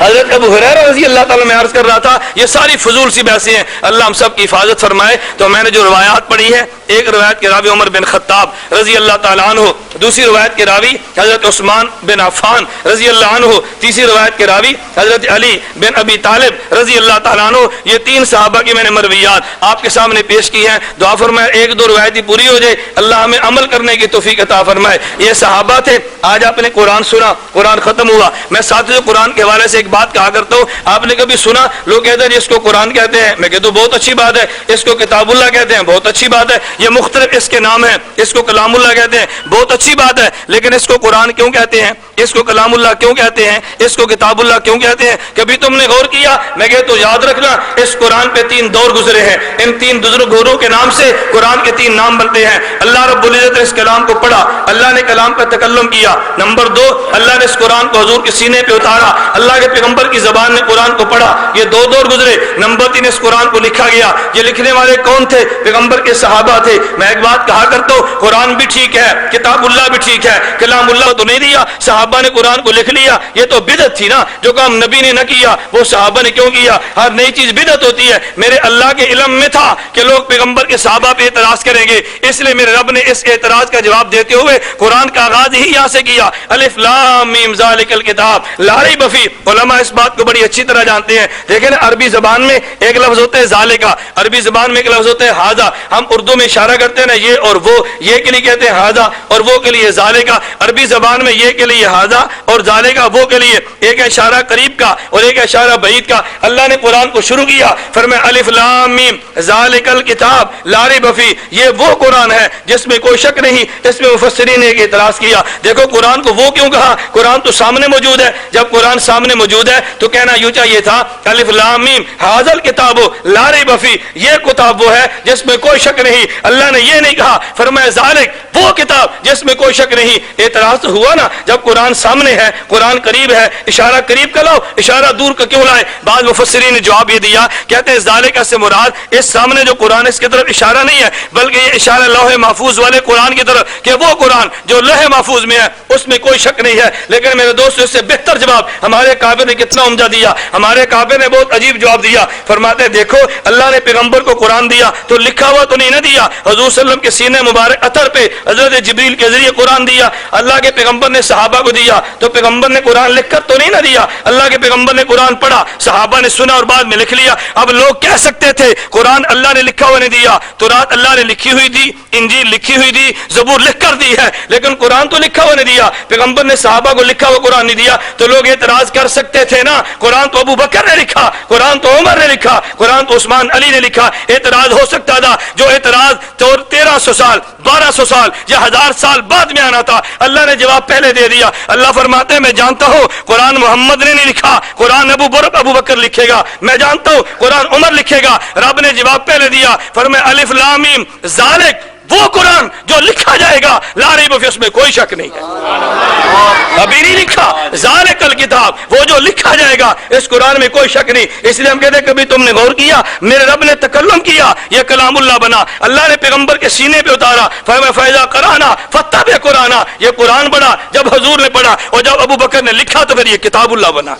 S1: حضرت ابو ہریرہ رضی اللہ تعالیٰ میں عرض کر رہا تھا, یہ ساری فضول سی بحثیں ہیں, اللہ ہم سب کی حفاظت فرمائے. تو میں نے جو روایات پڑھی ہے, ایک روایت کے راوی عمر بن خطاب رضی اللہ تعالیٰ عنہ, دوسری روایت کے راوی حضرت عثمان بن عفان رضی اللہ عنہ, تیسری روایت کے راوی حضرت علی بن ابی طالب رضی اللہ تعالیٰ عنہ. یہ تین صحابہ کی میں نے مرویات آپ کے سامنے پیش کی ہیں. دعا فرمائے ایک دو روایتی پوری ہو جائے, اللہ ہمیں عمل کرنے کی توفیق عطا فرمائے. یہ صحابہ تھے. آج آپ نے قرآن سنا, قرآن ختم ہوا. میں ساتھ جو قرآن کے حوالے سے ایک بات کہا کرتا ہوں, آپ نے کبھی سنا لوگ کہتے ہیں اس کو قرآن کہتے ہیں, میں کہتا ہوں بہت اچھی بات ہے. اس کو کتاب اللہ کہتے ہیں, بہت اچھی بات ہے. یہ مختلف اس کے نام ہیں. اس کو کلام اللہ کہتے ہیں, بہت اچھی بات ہے. لیکن اس کو قرآن کیوں کہتے ہیں, اس کو کلام اللہ کیوں کہتے ہیں, اس کو کتاب اللہ کیوں کہتے ہیں؟ کبھی تم نے غور کیا؟ میں کہتا ہوں یاد رکھنا, اس قرآن پہ تین دور گزرے ہیں. ان تین بزرگوں کے نام سے قرآن کے تین نام بنتے ہیں. اللہ رب العزت نے اس کلام کو پڑھا, اللہ نے کلام کا تکلم کیا. نمبر دو, اللہ نے اس قرآن کو حضور کے سینے پہ اتارا, اللہ کے پیغمبر کی زبان نے قرآن کو پڑھا. یہ دو دور گزرے. نمبر تین, اس قرآن کو لکھا گیا. یہ لکھنے والے کون تھے؟ پیغمبر کے صحابہ تھے. میں ایک بات کہا کرتا ہوں, قرآن بھی ٹھیک ہے, کتاب اللہ بھی ٹھیک ہے, کلام اللہ تو نہیں دیا, صحابہ نے قرآن کو لکھ لیا. یہ تو بدعت تھی نا, جو کام نبی نے نہ کیا وہ صحابہ نے کیوں کیا؟ ہر نئی چیز بدعت ہوتی ہے. میرے اللہ کے علم میں تھا کہ لوگ پیغمبر کے صحابہ پہ اعتراض کریں گے, اس لیے میرے رب نے اس اعتراض کا جواب دیتے ہوئے قرآن کا آغاز ہی یہاں سے کیا, الف لام میم ذالک الکتاب لا ریب فیہ. علماء اس بات کو بڑی اچھی طرح جانتے ہیں. دیکھیں نا, عربی زبان میں ایک لفظ ہوتا ہے ذالکا, عربی زبان میں ایک لفظ ہوتا ہے ھذا. ہم اردو میں اشارہ کرتے ہیں نا یہ اور وہ, یہ کے لیے کہتے ہیں ھذا اور وہ کے لیے ذالکا. عربی زبان میں یہ کے لیے ھذا اور ذالکا وہ کے لیے, ایک اشارہ قریب کا اور ایک اشارہ بعید کا. اللہ نے قرآن کو شروع کیا, فرمایا الف لام میم ذالک الکتاب لا ریب فیہ. یہ وہ قرآن ہے جس میں کوئی شک نہیں. اس میں مفسرین نے ایک اعتراض کیا, دیکھو قرآن کو وہ کیوں کہا؟ قرآن تو سامنے موجود ہے. جب قرآن سامنے موجود ہے تو کہنا یوں چاہیے تھا الف لام میم ھذا الکتاب لا ریب فیہ, یہ کتاب وہ ہے جس میں کوئی شک نہیں. اللہ نے یہ نہیں کہا, فرمایا ذالک وہ کتاب جس میں کوئی شک نہیں. اعتراض تو ہوا نا, جب قرآن سامنے ہے, قرآن قریب ہے, اشارہ قریب کا لاؤ, اشارہ دور کا کیوں لائے؟ بعض مفسرین نے جواب یہ دیا, کہتے ہیں ذالک سے مراد اس سامنے جو قرآن اس کی طرف اشارہ نہیں ہے, بلکہ یہ اشارہ لوح محفوظ والے قرآن کی طرف, کہ وہ قرآن جو لوح محفوظ میں ہے اس میں کوئی شک نہیں ہے. لیکن میرے دوست, اس سے بہتر جواب ہمارے کعبے نے کتنا عمدہ دیا. ہمارے کعبے نے بہت عجیب جواب دیا. فرماتے دیکھو اللہ نے پیغمبر کو قرآن دیا تو لکھا ہوا تو نہیں نہ دیا, حضور صلی اللہ علیہ وسلم کے سینے مبارک اثر پہ حضرت جبریل کے ذریعے قرآن دیا. اللہ کے پیغمبر نے صحابہ کو دیا تو پیغمبر نے قرآن لکھ کر تو نہیں نہ دیا, اللہ کے پیغمبر نے قرآن پڑھا, صحابہ نے سنا اور بعد میں لکھ لیا. اب لوگ کہہ سکتے تھے قرآن اللہ نے لکھا ہوا نہیں دیا, تورات اللہ نے لکھی ہوئی دی, انجیل لکھی ہوئی دی, زبور لکھ کر دی ہے, لیکن قرآن تو لکھا ہوا نہیں دیا. پیغمبر نے صحابہ کو لکھا ہوا قرآن نہیں دیا, تو لوگ اعتراض کر سکتے تھے نا, قرآن تو ابو بکر نے لکھا, قرآن تو عمر نے لکھا, قرآن تو عثمان علی نے لکھا. اعتراض ہو سکتا تھا, جو اعتراض 1300 سال 1200 سال یا 1000 سال بعد میں آنا تھا, اللہ نے جواب پہلے دے دیا. اللہ فرماتے ہیں میں جانتا ہوں قرآن محمد نے نہیں لکھا, قرآن ابو بکر لکھے گا, میں جانتا ہوں قرآن عمر لکھے گا. رب نے جواب پہلے دیا, فرمایا الف لام میم ذالک وہ قرآن جو لکھا جائے گا لا ریب فیہ, اس میں کوئی شک نہیں ہے. ابھی نہیں لکھا, ذالک الکتاب وہ جو لکھا جائے گا, اس قرآن میں کوئی شک نہیں. اس لیے ہم کہتے ہیں کبھی تم نے غور کیا, میرے رب نے تکلم کیا, یہ کلام اللہ بنا. اللہ نے پیغمبر کے سینے پہ اتارا, فَإِذَا قَرَأْنَا فَاتَّبِعْ قُرْآنَ. یہ قرآن بنا جب حضور نے پڑھا, اور جب ابو بکر نے لکھا تو پھر یہ کتاب اللہ بنا.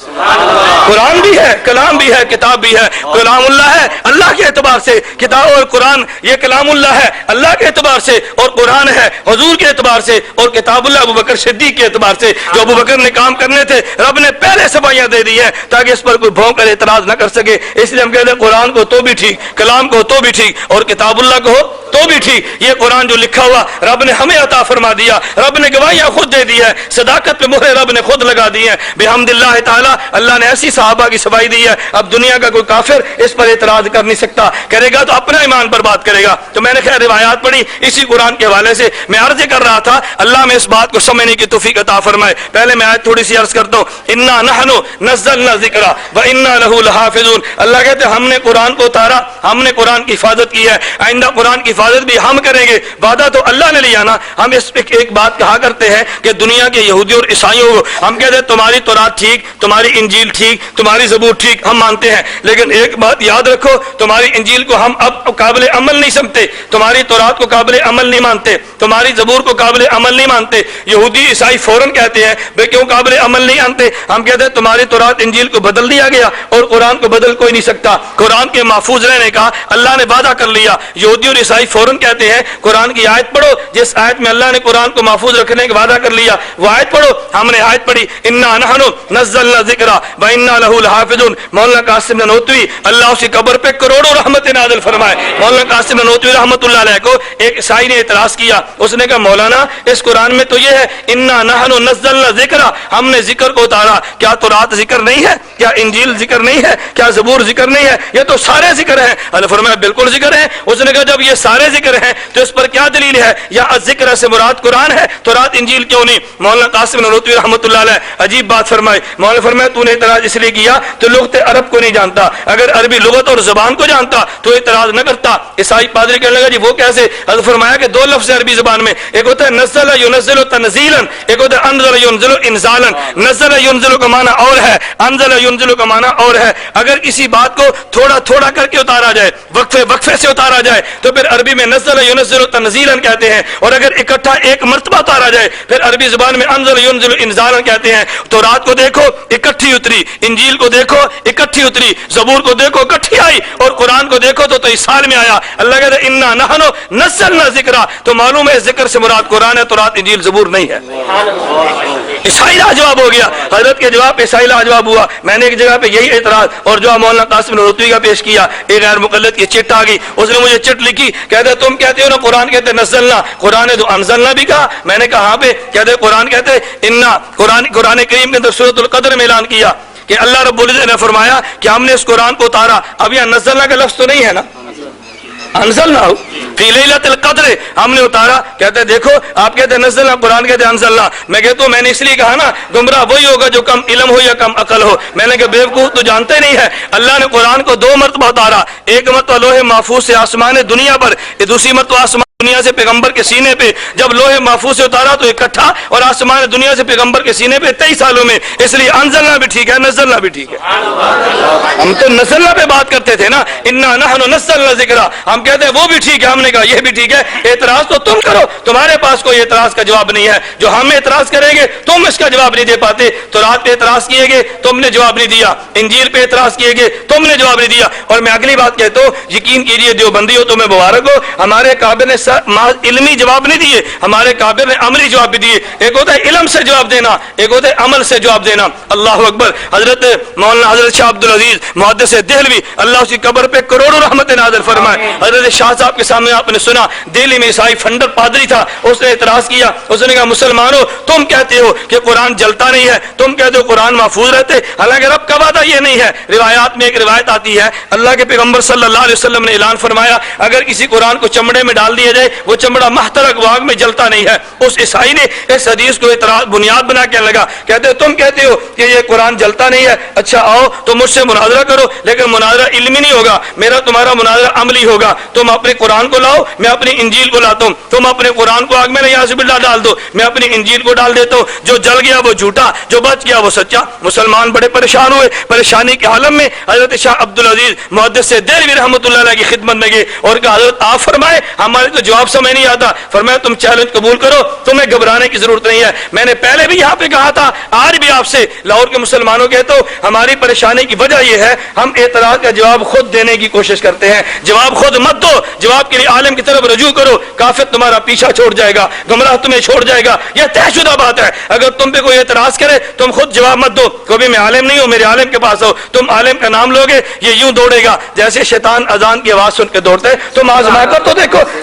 S1: قرآن بھی ہے, کلام بھی ہے, کتاب بھی ہے. کلام اللہ ہے اللہ کے اعتبار سے, کتاب اور قرآن یہ کلام اللہ ہے اللہ کے اعتبار سے, اور قرآن ہے حضور کے اعتبار سے, اور کتاب اللہ ابو بکر صدیق کے اعتبار سے. جو ابو بکر نے کام کرنے تھے رب نے پہلے صفائیاں دے دی ہیں تاکہ اس پر کوئی بھونک کر اعتراض نہ کر سکے. اس لیے ہم کہتے ہیں قرآن کو تو بھی ٹھیک, کلام کو تو بھی ٹھیک, اور کتاب اللہ کو تو بھی ٹھیک. یہ قرآن جو لکھا ہوا رب نے ہمیں عطا فرما دیا, رب نے گواہیاں خود دے دی ہے, صداقت پہ مہر رب نے خود لگا
S2: لگا دی ہیں بحمداللہ تعالی. اللہ نے ایسی صحابہ کی صفائی دی ہے اب دنیا کا کوئی کافر اس پر اعتراض کر نہیں سکتا، کرے گا تو اپنا ایمان برباد کرے گا. تو میں نے خیر روایات پڑھی اسی قرآن کے حوالے سے. میں عرض کر رہا تھا اللہ میں اس بات کو سمجھنے کی توفیق عطا فرمائے. پہلے میں آیت تھوڑی سی عرض کرتا ہوں. انا نحن نزلنا ذکر وانا له لحافظون. اللہ کہتے ہیں ہم نے قرآن کو اتارا، ہم نے قرآن کی حفاظت کی ہے، آئندہ قرآن کی حفاظت بھی ہم کریں گے. وعدہ تو اللہ نے لیا نا. ہم اس پہ ایک بات کہا کرتے ہیں کہ دنیا کے یہودیوں اور عیسائیوں کو ہم کہتے ہیں تمہاری تورات ٹھیک، تمہاری انجیل ٹھیک، تمہاری زبور ٹھیک، ہم مانتے ہیں. لیکن ایک بات یاد رکھو، تمہاری انجیل کو ہم اب قابل عمل نہیں سمجھتے، تمہاری تورات کو قابل عمل نہیں مانتے، تمہاری زبور کو قابل عمل نہیں مانتے. یہودی عیسائی فوراً کہتے ہیں بھئی کیوں قابل عمل نہیں مانتے؟ ہم کہتے ہیں تمہاری تورات انجیل کو بدل دیا گیا اور قرآن کو بدل کوئی نہیں سکتا. قرآن کے محفوظ رہنے کا اللہ نے وعدہ کر لیا. یہودی اور عیسائی فوراً کہتے ہیں قرآن کی آیت پڑھو جس آیت میں اللہ نے قرآن کو محفوظ رکھنے کا وعدہ کر لیا، وہ آیت پڑھو. ہم نے آیت پڑھی انا نحن نزلنا ذکر وانا له لحافظون. مولانا قاسم نانوتوی اللہ اس کی قبر پہ کروڑوں رحمت نازل فرمائے. مولانا قاسم نانوتوی رحمت اللہ علیہ کو ایک عیسائی نے اعتراض کیا. اس نے کہا مولانا اس قرآن میں تو یہ ہے انا نحن نزلنا ذکر، ہم نے ذکر کو اتارا. کیا تورات ذکر نہیں ہے؟ کیا انجیل ذکر نہیں ہے؟ کیا زبور ذکر نہیں ہے؟ یہ تو سارے ذکر ہیں. اللہ فرمایا بالکل ذکر ہے. اس نے کہا جب یہ سارے ذکر ہیں تو اس پر کیا دلیل ہے؟ یا ذکر سے مراد قرآن ہے، تورات انجیل کیوں نہیں؟ مولانا قاسم نانوتوی رحمۃ اللہ علیہ عجیب بات فرمائے. مولانا فرمایا تو نے اعتراض اس لیے کیا تو لغت عرب کو نہیں جانتا. اگر عربی لغت اور زبان کو جانتا تو اعتراض نہ کرتا. عیسائی پادری کہنے لگا جی وہ کیسے؟ حضرت فرمایا کہ دو لفظ عربی زبان میں، ایک ہوتا ہے نزل ينزل تنزیلا، ایک ہوتا ہے انزل ينزل انزالا. نزل ينزل کا معنی اور ہے، انزل ينزل کا معنی اور ہے. اگر کسی بات کو تھوڑا تھوڑا کر کے اتارا جائے، وقفے وقفے سے اتارا جائے تو پھر عربی میں نزل ينزل تنزیلا کہتے ہیں. اور اگر اکٹھا ایک مرتبہ اتارا جائے پھر عربی زبان میں انزل ينزل انزالا کہتے ہیں. تو رات کو دیکھو اکٹھی اتری، انجیل کو دیکھو اکٹھی اتری، زبور کو دیکھو اکٹھی آئی، اور قرآن کو دیکھو تو اس سال میں آیا. اللہ کہتے ہیں انا نحن نزلنا ذکر. تو معلوم ہے ذکر سے مراد قرآن ہے، تورات انجیل زبور نہیں ہے. عیسائی لاجواب ہو گیا. حضرت کے جواب عیسائی لاجواب ہوا. میں نے ایک جگہ پہ یہی اعتراض اور جو مولانا قاسم نانوتوی کا پیش کیا، ایک غیر مقلد کی چٹ آ گئی. اس نے مجھے چٹ لکھی، کہتے تم کہتے ہو نا قرآن کہتے نزلنا، قرآن نے تو انزلنا بھی کہا. میں نے کہا ہاں پہ کہتے قرآن کہتے انا، قرآن کریم کے اندر سورۃ القدر میں اعلان کیا کہ اللہ رب العزت نے فرمایا کہ ہم نے اس قرآن کو اتارا. اب یہاں نزلنا کا لفظ تو نہیں ہے نا، انزلنا فی لیلۃ القدر ہم نے اتارا. کہتے دیکھو آپ کہتے نزلنا، قرآن کہتے انزلنا. میں کہتا ہوں میں نے اس لیے کہا نا گمراہ وہی ہوگا جو کم علم ہو یا کم عقل ہو. میں نے کہا بیوقوف تو جانتے نہیں ہے. اللہ نے قرآن کو دو مرتبہ اتارا، ایک مرتبہ لوح محفوظ سے آسمان دنیا پر، دوسری مرتبہ آسمان دنیا سے پیغمبر کے سینے پہ. جب لوح محفوظ سے اتارا تو اکٹھا، اور آسمان دنیا سے پیغمبر کے سینے پہ 23 سالوں میں. اس لیے انزلنا بھی ٹھیک ہے، نزلنا بھی ٹھیک ہے. ہم تو نزلنا پہ بات کرتے تھے نا، انا نحن نزلنا ذکر. ہم کہتے ہیں وہ بھی ٹھیک ہے، ہم نے کہا یہ بھی ٹھیک ہے. اعتراض تو تم کرو، تمہارے پاس کوئی اعتراض کا جواب نہیں ہے. جو ہم اعتراض کریں گے تم اس کا جواب نہیں دے پاتے. تورات پہ اعتراض کیے گے تم نے جواب نہیں دیا، انجیل پہ اعتراض کیے گے تم نے جواب نہیں دیا. اور میں اگلی بات کہتا ہوں، یقین کیجیے دیوبندی ہو تمہیں مبارک ہو، ہمارے کابر نے علمی جواب نہیں دیے، ہمارے کابر نے عملی جواب بھی دیے. ایک ہوتا ہے علم سے جواب دینا، ایک ہوتا ہے عمل سے جواب دینا. اللہ اکبر. حضرت مولانا حضرت شاہ عبد العزیز محدث دہلوی اللہ اس کی قبر پہ کروڑوں رحمت نازل فرمائے. حضرت شاہ صاحب کے سامنے آپ نے سنا، دہلی میں عیسائی فنڈر پادری تھا، اس نے اعتراض کیا. اس نے کہا مسلمانوں تم کہتے ہو کہ قرآن جلتا نہیں ہے، تم کہتے ہو قرآن محفوظ رہتے، حالانکہ رب کا وعدہ یہ نہیں ہے. روایات میں ایک روایت آتی ہے اللہ کے پیغمبر صلی اللہ علیہ وسلم نے اعلان فرمایا اگر کسی قرآن کو چمڑے میں ڈال دیا جائے وہ چمڑا محترق واگ میں جلتا نہیں ہے. اس عیسائی نے اس حدیث کو اعتراض بنیاد بنا کے لگا، کہتے تم کہتے ہو کہ یہ قرآن جلتا نہیں ہے، اچھا آؤ تو مجھ سے مناظرہ کرو، لیکن مناظرہ علمی نہیں ہوگا، میرا تمہارا مناظرہ عملی ہوگا. تم اپنے قرآن کو لاؤ، میں اپنی انجیل کو لاتا ہوں. تم اپنے قرآن کو آگ میں یہاں سے باللہ ڈال دو، میں اپنی انجیل کو ڈال دیتا ہوں. جو جل گیا وہ جھوٹا، جو بچ گیا وہ سچا. مسلمان بڑے پریشان ہوئے. پریشانی کے عالم میں حضرت شاہ عبد العزیز محدث دہلوی رحمۃ اللہ علیہ کی خدمت میں گئے اور کہا حضرت آپ فرمائے ہمارے تو جواب سمجھ نہیں آتا. فرمایا تم چیلنج قبول کرو، تمہیں گھبرانے کی ضرورت نہیں ہے. میں نے پہلے بھی یہاں پہ کہا تھا، آج بھی آپ سے لاہور کے مسلمانوں کہتا ہوں ہماری پریشانی کی وجہ یہ ہے ہم اعتراض کا جواب خود دینے کی کوشش کرتے ہیں. جواب خود مت دو، جواب کے لیے عالم کی طرف رجوع کرو. کافر تمہارا پیچھا چھوڑ جائے گا، گمراہ تمہیں چھوڑ جائے گا. یہ طے شدہ بات ہے. اگر تم پہ کوئی اعتراض کرے تم خود جواب مت دو. کبھی میں عالم نہیں ہوں، میرے عالم کے پاس ہو. تم عالم کا نام لوگے یہ یوں دوڑے گا جیسے شیطان اذان کی آواز سن کے دوڑتے. تم آزما کر تو دیکھو،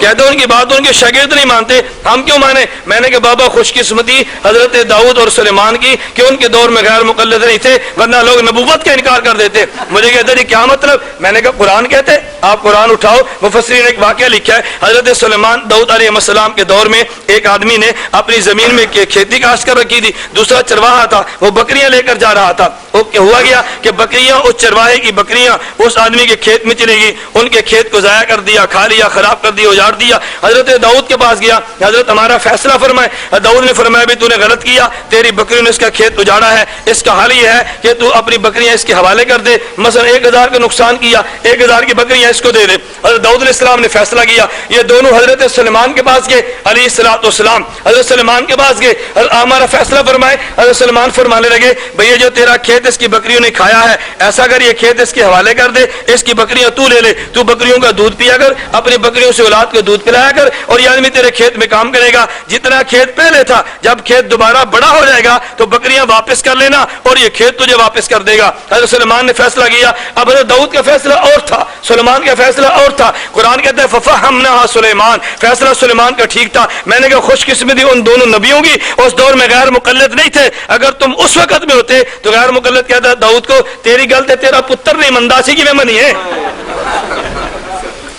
S2: کہتے ہیں ان کی بات ان کے شاگرد نہیں مانتے، ہم کیوں مانے؟ میں نے کہا بابا خوش قسمتی حضرت داؤد اور سلیمان کی کہ ان کے دور میں غیر مقلد نہیں تھے، ورنہ لوگ نبوت کا انکار کر دیتے۔ مجھے کہتے ہیں کیا مطلب؟ میں نے کہا قرآن کہتے، آپ قرآن اٹھاؤ۔ مفسرین نے ایک واقعہ لکھا ہے، حضرت سلیمان داؤد علیہ السلام کے دور میں ایک آدمی نے اپنی زمین میں کھیتی کاشت کر رکھی تھی، دوسرا چرواہا تھا، وہ بکریاں لے کر جا رہا تھا۔ ہوا گیا کہ بکریاں، اس چرواہے کی بکریاں اس آدمی کے کھیت میں چلی گئی، ان کے کھیت کو ضائع کر دیا، کھا لیا، خراب کر دیا، اجاڑ دیا۔ حضرت داؤد کے پاس گیا، حضرت ہمارا فیصلہ فرمائے۔ داؤد نے فرمایا بھی تو نے غلط کیا، تیری بکریوں نے اس کا کھیت اجاڑا ہے، اس کا حل یہ ہے کہ تو اپنی بکریاں اس کے حوالے کر دے، مثلا 1000 کا نقصان کیا، 1000 کی بکریاں اس کو دے دے۔ حضرت داؤد علیہ السلام نے فیصلہ کیا، یہ دونوں حضرت سلیمان کے پاس گئے علیہ السلام، حضرت سلیمان کے پاس گئے، ہمارا فیصلہ فرمائے۔ حضرت سلیمان فرمانے لگے بھئی جو تیرا کھیت اس کی بکریوں نے کھایا ہے، ایسا کر یہ کھیت اس کے حوالے کر دے، اس کی بکریاں تو لے لے، تو بکریوں کا دودھ پیا کر، اپنی بکریوں سے اولاد کو دودھ پلایا کر، اور یہ آدمی تیرے کھیت میں کام کرے گا جتنا کھیت پہلے تھا۔ جب کھیت دوبارہ بڑا ہو جائے گا تو بکریاں واپس کر لینا اور یہ کھیت تجھے واپس کر دے گا۔ حضرت سلیمان نے فیصلہ کیا۔ اب حضرت داؤد کا فیصلہ اور تھا، سلیمان کا فیصلہ اور تھا۔ قرآن کہتا ہے فَفَهَّمْنَاهَا سلیمان، فیصلہ سلیمان کا ٹھیک تھا۔ میں نے کہا خوش قسمتی ان دونوں نبیوں کی، اس دور میں غیر مقلد نہیں تھے، اگر تم اس وقت میں ہوتے تو غیر مقلد کہتا داؤد کو تیری غلط ہے، تیرا پتر نہیں منداسی کی میں منی ہے،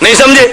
S2: نہیں سمجھے؟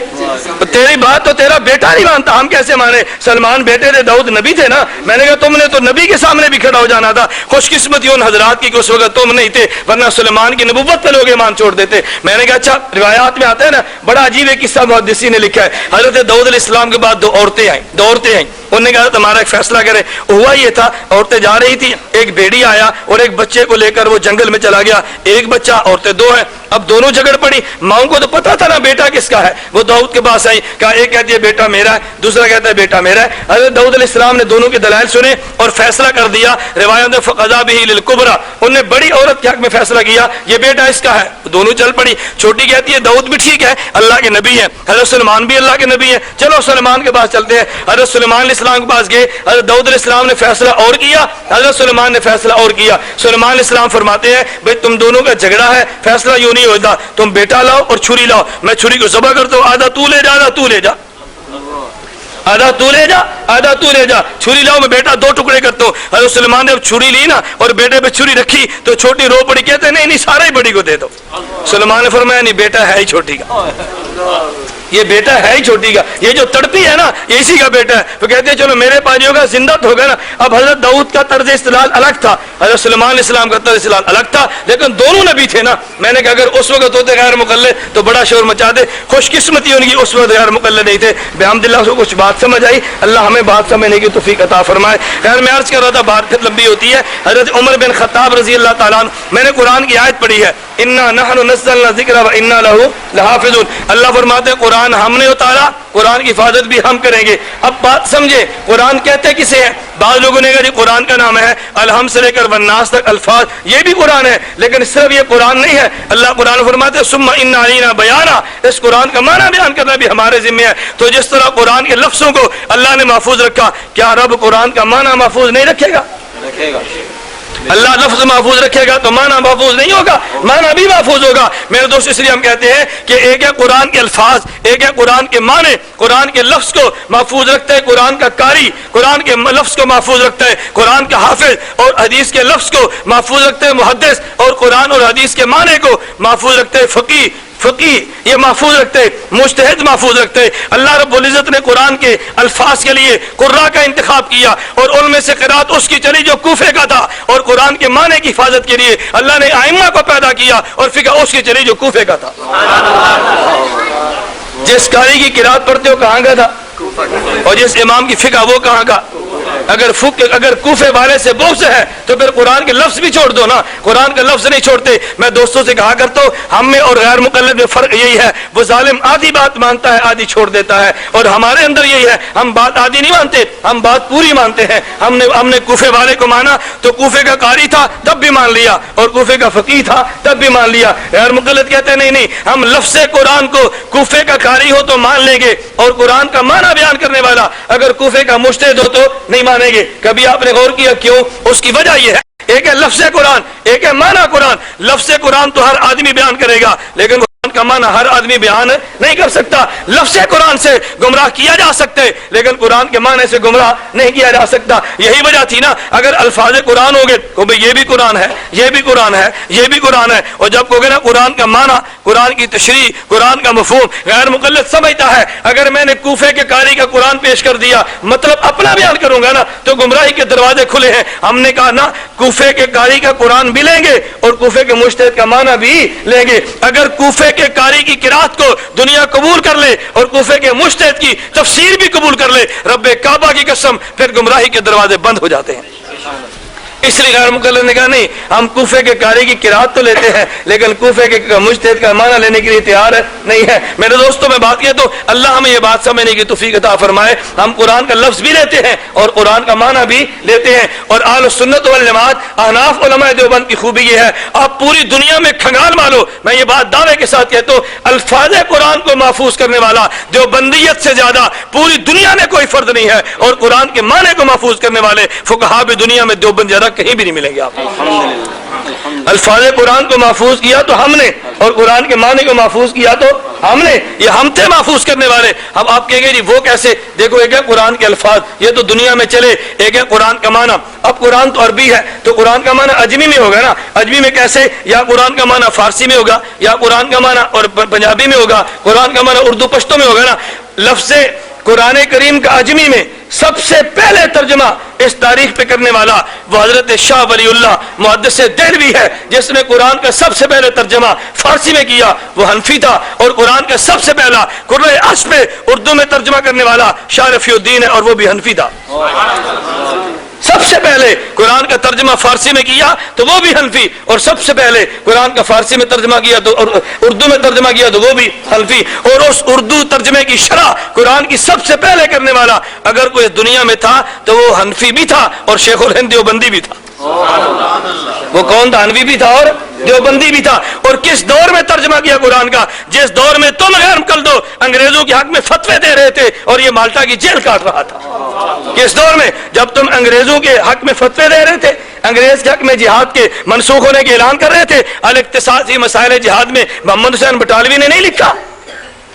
S2: تیری بات تو تیرا بیٹا نہیں مانتا، ہم کیسے مانے؟ سلمان بیٹے تھے، داؤد نبی تھے نا۔ میں نے کہا تم نے تو نبی کے سامنے بھی کھڑا ہو جانا تھا۔ خوش قسمتی ان حضرات کی کہ اس وقت تم نہیں تھے، ورنہ سلیمان کی نبوت پہ لوگ ایمان چھوڑ دیتے۔ میں نے کہا اچھا، روایات میں آتا ہے نا، بڑا عجیب ایک قصہ محدثین نے لکھا ہے۔ حضرت داؤد علیہ السلام کے بعد دو عورتیں آئیں، انہوں نے کہا تمہارا ایک فیصلہ کرے۔ ہوا یہ تھا، عورتیں جا رہی تھی، ایک بھیڑی آیا اور ایک بچے کو لے کر وہ جنگل میں چلا گیا، ایک بچہ، عورتیں دو ہیں۔ اب دونوں جھگڑ پڑی، ماؤں کو تو پتا تھا نا بیٹا کس کا ہے، وہ داؤد کے پاس آئی، کہا ایک کہتی ہے بیٹا میرا ہے، دوسرا کہتا ہے بیٹا میرا ہے۔ حضرت داؤد علیہ السلام نے دونوں کے دلائل سنے اور فیصلہ کر دیا۔ روایت فقضا بہ للکبریٰ، انہوں نے بڑی عورت کے حق میں فیصلہ کیا، یہ بیٹا اس کا ہے، دونوں چل پڑی۔ چھوٹی کہتی ہے داؤد بھی ٹھیک ہے، اللہ کے نبی ہے، حضرت سلیمان بھی اللہ کے نبی ہے، چلو سلیمان کے پاس چلتے ہیں۔ حضرت سلیمان علیہ السلام کے پاس گئے، حضرت داؤد علیہ السلام نے فیصلہ اور کیا، حضرت سلیمان نے فیصلہ اور کیا۔ سلیمان علیہ السلام فرماتے ہیں بھئی تم دونوں کا جھگڑا ہے، فیصلہ یوں نہیں ہوتا، تم بیٹا لاؤ اور چھری لاؤ، میں چھری کو ذبح کرتا ہوں، آدھا تو لے جا، آدھا تو لے جا، آدھا تو لے جا، آدھا تو لے جا، چھری لاؤ، میں بیٹا دو ٹکڑے کرتا ہوں۔ حضرت سلیمان نے اب چھری لی نا اور بیٹے پہ چھری رکھی تو چھوٹی رو پڑی، کہتے نہیں نہیں سارا ہی بڑی کو دے دو۔ سلیمان نے فرمایا نہیں، بیٹا ہے ہی چھوٹی کا، یہ بیٹا ہے ہی چھوٹی کا، یہ جو تڑپی ہے نا یہ اسی کا بیٹا ہے۔ تو کہتے ہیں چلو میرے پاس جو ہوگا زندہ تو ہوگا نا۔ اب حضرت داؤد کا طرز استدلال الگ تھا، حضرت سلیمان علیہ السلام کا طرز استدلال الگ تھا، لیکن دونوں نبی تھے نا۔ میں نے کہا اگر اس وقت ہوتے غیر مقلد تو بڑا شور مچا دے، خوش قسمتی ان کی اس وقت غیر مقلد نہیں تھے۔ بحمد اللہ سے کچھ بات سمجھ آئی، اللہ ہمیں بات سمجھنے کی توفیق عطا فرمائے۔ خیر میں عرض کر رہا تھا، بات پھر لمبی ہوتی ہے۔ حضرت عمر بن خطاب رضی اللہ تعالیٰ عنہ، میں نے قرآن کی آیت پڑھی ہے، انا نحن نزلنا الذکر وانا لہ لحافظون، اللہ فرماتے ہیں قرآن ہم نے اتارا، قرآن کی حفاظت بھی ہم کریں گے۔ اب بات سمجھے، قرآن کہتے کسے ہیں؟ بعض لوگوں نے کہا جی قرآن کا نام ہے الحمد سے لے کر والناس تک الفاظ، یہ بھی قرآن ہے، لیکن صرف یہ قرآن نہیں ہے۔ اللہ قرآن فرماتے ہیں ثم ان علینا بیانا، اس قرآن کا معنی بیان کرنا بھی ہمارے ذمہ ہے۔ تو جس طرح قرآن کے لفظوں کو اللہ نے محفوظ رکھا، کیا رب قرآن کا معنی محفوظ نہیں رکھے گا؟ رکھے گا۔ اللہ لفظ محفوظ رکھے گا تو معنی محفوظ نہیں ہوگا، معنی بھی محفوظ ہوگا میرے دوست۔ اس لیے ہم کہتے ہیں کہ ایک ہے قرآن کے الفاظ، ایک ہے قرآن کے معنی۔ قرآن کے لفظ کو محفوظ رکھتا ہے قرآن کا قاری، قرآن کے لفظ کو محفوظ رکھتا ہے قرآن کا حافظ، اور حدیث کے لفظ کو محفوظ رکھتا ہے محدث، اور قرآن اور حدیث کے معنی کو محفوظ رکھتا ہے فقیہ، یہ محفوظ رکھتے، مجتہد محفوظ رکھتے۔ اللہ رب العزت نے قرآن کے الفاظ کے لیے قراء کا انتخاب کیا، اور ان میں سے قرات اس کی چلی جو کوفے کا تھا، اور قرآن کے معنی کی حفاظت کے لیے اللہ نے ائمہ کو پیدا کیا، اور فقہ اس کی چلی جو کوفے کا تھا۔ جس قاری کی قرات پڑھتے ہو کہاں کا تھا، اور جس امام کی فقہ وہ کہاں کا؟ اگر کوفے والے سے بغض ہے تو پھر قرآن کے لفظ بھی چھوڑ دو نا، قرآن کا لفظ نہیں چھوڑتے۔ میں دوستوں سے کہا کرتا ہوں ہم میں اور غیر مقلد میں فرق یہی ہے، وہ ظالم آدھی بات مانتا ہے آدھی چھوڑ دیتا ہے، اور ہمارے اندر یہی ہے، ہم بات آدھی نہیں مانتے، ہم بات پوری مانتے ہیں۔ ہم نے کوفے والے کو مانا تو کوفے کا قاری تھا تب بھی مان لیا، اور کوفے کا فقیہ تھا تب بھی مان لیا۔ غیر مقلد کہتے ہیں نہیں نہیں، ہم لفظ قرآن کو کوفے کا قاری ہو تو مان لیں گے، اور قرآن کا معنی بیان کرنے والا اگر کوفے کا مجتہد ہو تو نہیں مانیں گے۔ کبھی آپ نے غور کیا کیوں؟ اس کی وجہ یہ ہے، ایک ہے لفظ قرآن، ایک ہے معنی قرآن۔ لفظ قرآن تو ہر آدمی بیان کرے گا، لیکن کا معنی ہر آدمی بیان نہیں کر سکتا. لفظ قرآن سے گمراہ کیا جا سکتے لیکن قرآن کے معنی سے گمراہ نہیں کیا جا سکتا. یہی وجہ تھی نا اگر الفاظ قرآن ہوگے تو بھئی یہ بھی قرآن ہے, یہ بھی قرآن ہے, یہ بھی قرآن ہے, اور جب کہو گے نا قرآن کا معنی, قرآن کی تشریح, قرآن کا مفہوم غیر مقلد سمجھتا ہے. اگر میں نے کوفے کے قاری کا قرآن پیش کر دیا مطلب اپنا بیان کروں گا نا تو گمراہی کے دروازے کھلے ہیں. ہم نے کہا نا کوفے کے قاری کا قرآن بھی لیں گے اور کوفے کے مجتہد کا معنی بھی لیں گے. اگر کوفے کے قاری کی قرات کو دنیا قبول کر لے اور کوفے کے مجتہد کی تفسیر بھی قبول کر لے, رب کعبہ کی قسم پھر گمراہی کے دروازے بند ہو جاتے ہیں. اس لیے غیر مقلد نے کہا نہیں, ہم کوفے کے قاری کی قرات تو لیتے ہیں لیکن کوفے کے مجتہد کا معنی لینے کے لیے تیار نہیں ہے. میرے دوستوں میں بات کیا تو اللہ ہمیں یہ بات سمجھنے کی توفیق عطا فرمائے. ہم قرآن کا لفظ بھی لیتے ہیں اور قرآن کا معنی بھی لیتے ہیں. اور اہل سنت والجماعت احناف علماء دیوبند کی خوبی یہ ہے, آپ پوری دنیا میں کھنگال مارو, میں یہ بات دعوے کے ساتھ کہتا ہوں, الفاظ قرآن کو محفوظ کرنے والا دیوبندیت سے زیادہ پوری دنیا میں کوئی فرد نہیں ہے, اور قرآن کے معنی کو محفوظ کرنے والے فقہا بھی دنیا میں دیوبند زیادہ کہیں بھی نہیں ملیں گے آپ. الفاظ قرآن کو محفوظ کیا تو ہم نے اور قرآن کے معنی کو محفوظ کیا تو ہم نے, یہ ہم تھے محفوظ کرنے والے. اب آپ کہیں گے جی وہ کیسے, دیکھو ایک ہے قرآن کے الفاظ, یہ تو دنیا میں چلے, ایک ہے قرآن کا معنی. اب قرآن تو عربی ہے تو قرآن کا معنی اجمی میں ہوگا نا, اجمی میں کیسے, یا قرآن کا معنی فارسی میں ہوگا, یا قرآن کا معنی اور پنجابی میں ہوگا, قرآن کا معنی اردو پشتو میں ہوگا نا. لفظ قرآن کریم کا اجمی میں سب سے پہلے ترجمہ اس تاریخ پہ کرنے والا وہ حضرت شاہ ولی اللہ محدث دہلوی ہے, جس نے قرآن کا سب سے پہلے ترجمہ فارسی میں کیا, وہ حنفی تھا. اور قرآن کا سب سے پہلا قرآن عصر پہ اردو میں ترجمہ کرنے والا شاہ رفیع الدین ہے, اور وہ بھی حنفی تھا. سب سے پہلے قرآن کا ترجمہ فارسی میں کیا تو وہ بھی حنفی, اور سب سے پہلے قرآن کا فارسی میں ترجمہ کیا تو اور اردو میں ترجمہ کیا تو وہ بھی حنفی. اور اس اردو ترجمے کی شرح قرآن کی سب سے پہلے کرنے والا اگر کوئی دنیا میں تھا تو وہ حنفی بھی تھا اور شیخ الہند دیوبندی بھی تھا. وہ کون تھا, حنفی بھی تھا اور دیوبندی بھی تھا. اور کس دور میں ترجمہ کیا قرآن کا, جس دور میں تم غیر مقلد انگریزوں کے حق میں فتوے دے رہے تھے اور یہ مالٹا کی جیل کاٹ رہا تھا. کس دور میں, جب تم انگریزوں کے حق میں فتوے دے رہے تھے, انگریز کے حق میں جہاد کے منسوخ ہونے کے اعلان کر رہے تھے. الاقتصادی مسائل جہاد میں محمد حسین بٹالوی نے نہیں لکھا.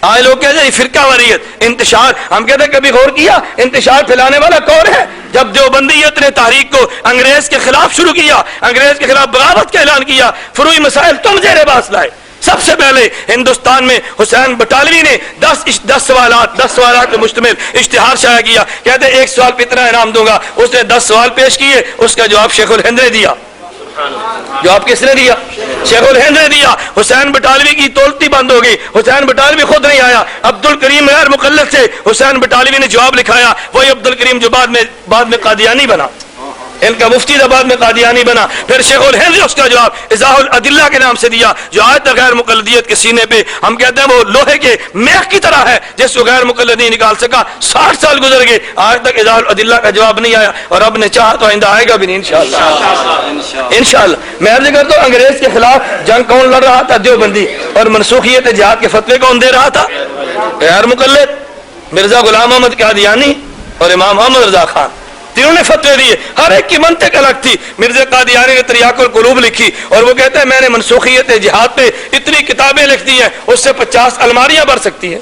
S2: آج لوگ کہتے ہیں فرقہ واریت, انتشار, ہم کہتے ہیں کبھی غور کیا انتشار پھیلانے والا کون ہے؟ جب دیوبندیت نے تحریک کو انگریز کے خلاف شروع کیا, انگریز کے خلاف بغاوت کا اعلان کیا, فروعی مسائل تم زیر باس لائے. سب سے پہلے ہندوستان میں حسین بٹالوی نے 10 سوالات پہ مشتمل اشتہار شائع کیا. کہتے ہیں ایک سوال پہ اتنا انعام دوں گا. اس نے 10 سوال پیش کیے, اس کا جواب شیخ الہند نے دیا. جواب کس نے دیا؟ شیخ الہند نے دیا. حسین بٹالوی کی تولتی بند ہو گئی, حسین بٹالوی خود نہیں آیا. عبد الکریم غیر مقلد سے حسین بٹالوی نے جواب لکھایا, وہی عبد الکریم جو بعد میں قادیانی بنا, ان کا مفتی بعد میں قادیانی بنا. پھر شیخ الہند نے اس کا جواب ایضاح الادلہ کے نام سے دیا, جو آج تک غیر مقلدیت کے سینے پہ ہم کہتے ہیں وہ لوہے کے میخ کی طرح ہے جس کو غیر مقلد نہیں نکال سکا. 60 سال گزر گئے, آج تک ایضاح الادلہ کا جواب نہیں آیا, اور اب نے چاہا تو آئندہ آئے گا بھی نہیں انشاءاللہ. میں عرض کرتا ہوں انگریز کے خلاف جنگ کون لڑ رہا تھا؟ دیوبندی. اور منسوخیت جہاد کے فتوے کون دے رہا تھا؟ غیر مقلد. مرزا غلام احمد قادیانی اور امام محمد رضا خان, تینوں نے فتوے دیے. ہر ایک کی منطق الگ تھی. مرزا قادیانی نے تریاق القلوب لکھی اور وہ کہتا ہے میں نے منسوخیت جہاد پہ اتنی کتابیں لکھ دی ہیں اس سے 50 الماریاں بھر سکتی ہیں.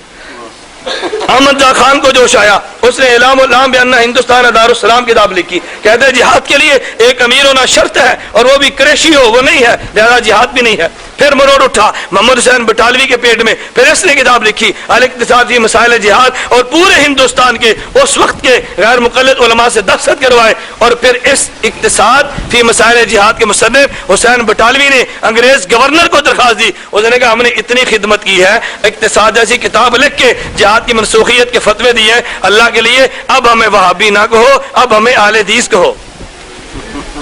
S2: احمد رضا خان کو جوش آیا, اس نے اعلام الام بیان ہندوستان دارالسلام کتاب لکھی. کہتے ہیں جہاد کے لیے ایک امیر ہونا شرط ہے اور وہ بھی قریشی ہو, وہ نہیں ہے لہذا جہاد بھی نہیں ہے. پھر مروڑ اٹھا محمد حسین بٹالوی کے پیٹ میں, پھر اس نے کتاب لکھی الاقتصادی مسائل جہاد, اور پورے ہندوستان کے اس وقت کے غیر مقلد علماء سے دستخط کروائے. اور پھر اس اقتصاد فی مسائل جہاد کے مصنف حسین بٹالوی نے انگریز گورنر کو درخواست دی. اس نے کہا ہم نے اتنی خدمت کی ہے, اقتصاد جیسی کتاب لکھ کے جہاد کی منسوخیت کے فتوے دیے اللہ کے لیے, اب ہمیں وہابی نہ کہو, اب ہمیں اہل حدیث کہو.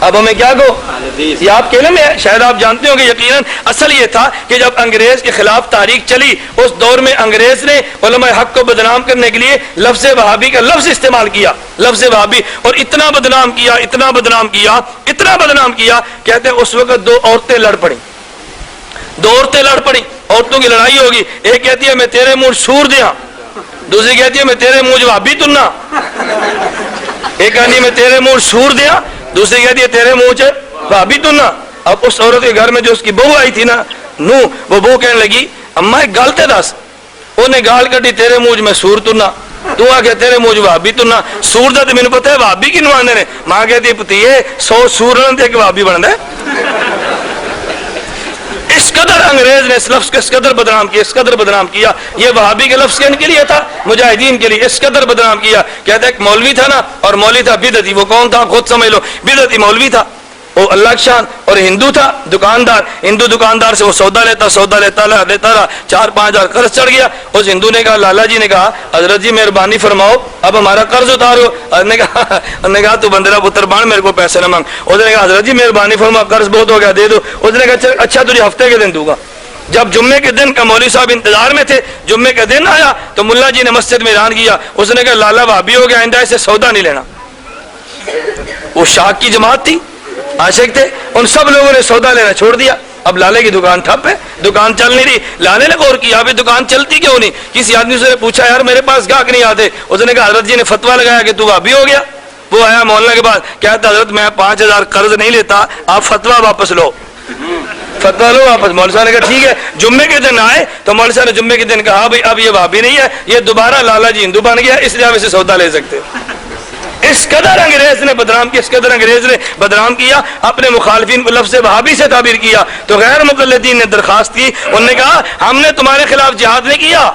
S2: اب ہمیں کیا کہو؟ یہ آپ کے علم ہے, شاید آپ جانتے ہوں کہ یقیناً اصل یہ تھا کہ جب انگریز کے خلاف تاریخ چلی اس دور میں انگریز نے علماء حق کو بدنام کرنے کے لیے لفظ وہابی کا لفظ استعمال کیا, لفظ وہابی, اور اتنا بدنام کیا, اتنا بدنام کیا, اتنا بدنام کیا. کہتے ہیں اس وقت 2 عورتیں لڑ پڑیں, 2 عورتیں لڑ پڑیں, عورتوں کی لڑائی ہوگی. ایک کہتی ہے میں تیرے منہ سور دیا, دوسری کہتی ہے میں تیرے منہ جوابی تننا. ایک کہتی ہے میں تیرے منہ سور دیا, دوسری کہتی ہے تیرے منہ بھابی تننا. اب اس عورت کے گھر میں جو اس کی بہو آئی تھی نا نو, وہ بہو کہنے لگی اما ایک گل تے دس، انہیں گال کٹی تیرے منہ میں سور تنا، تو آ کے تیرے منہ بھابی تنا، سور دا تے مینوں پتہ ہے بھابی کنوں آندے نے، ماں کہتی پتیے 100 سور نال تے ایک بھابی بندا ہے۔ اس قدر انگریز نے اس لفظ کو اس قدر بدنام کیا، اس قدر بدنام کیا، یہ وہابی کے لفظ کے لیے تھا، مجاہدین کے لیے اس قدر بدنام کیا۔ کہتے ایک مولوی تھا نا، اور مولوی تھا بدعتی، وہ کون تھا خود سمجھ لو، بدعتی مولوی تھا وہ اللہ کی شان، اور ہندو تھا دکاندار، ہندو دکاندار سے وہ سودا لیتا رہا، 4-5 ہزار قرض چڑھ گیا۔ اس ہندو نے کہا، لالا جی نے کہا حضرت جی مہربانی فرماؤ اب ہمارا قرض اتارو۔ حضرت نے کہا تو بندرا پتر بان میرے کو پیسے نہ مانگ۔ اس نے کہا حضرت جی مہربانی فرماؤ قرض بہت ہو گیا دے دو۔ اس نے کہا اچھا تجھے ہفتے کے دن دوں گا۔ جب جمعے کے دن کا مولوی صاحب انتظار میں تھے، جمعے کا دن آیا تو ملا جی نے مسجد میں اعلان کیا، اس نے کہا لالا بھابی ہو گیا، آئندہ سے سودا نہیں لینا۔ وہ شاک کی جماعت تھی، عاشق تھے، ان سب لوگوں نے سودا لینا چھوڑ دیا۔ اب لالے کی دکان ٹھپ ہے، دکان چل نہیں رہی۔ لالے نے غور کیا ابھی دکان چلتی کیوں نہیں؟ کسی آدمی سے پوچھا یار میرے پاس گاہک نہیں آتے، اس نے کہا حضرت جی نے فتویٰ لگایا کہ تو بھابی ہو گیا۔ وہ آیا مولانا کے بعد، کہتا حضرت میں 5 ہزار قرض نہیں لیتا، آپ فتویٰ واپس لو، فتویٰ لو واپس۔ مولوی صاحب نے کہا ٹھیک ہے۔ جمعے کے دن آئے تو مولوی صاحب نے جمعے کے دن کہا بھائی اب یہ بھابی نہیں ہے، یہ دوبارہ لالا جی ہندو بن گیا، اس لیے آپ اسے سودا لے سکتے۔ اس قدر انگریز نے بدنام کیا، اس قدر انگریز نے بدنام کیا، اپنے مخالفین کو لفظ وہابی سے تعبیر کیا۔ تو غیر مقلدین نے درخواست کی، انہوں نے کہا ہم نے تمہارے خلاف جہاد نہیں کیا۔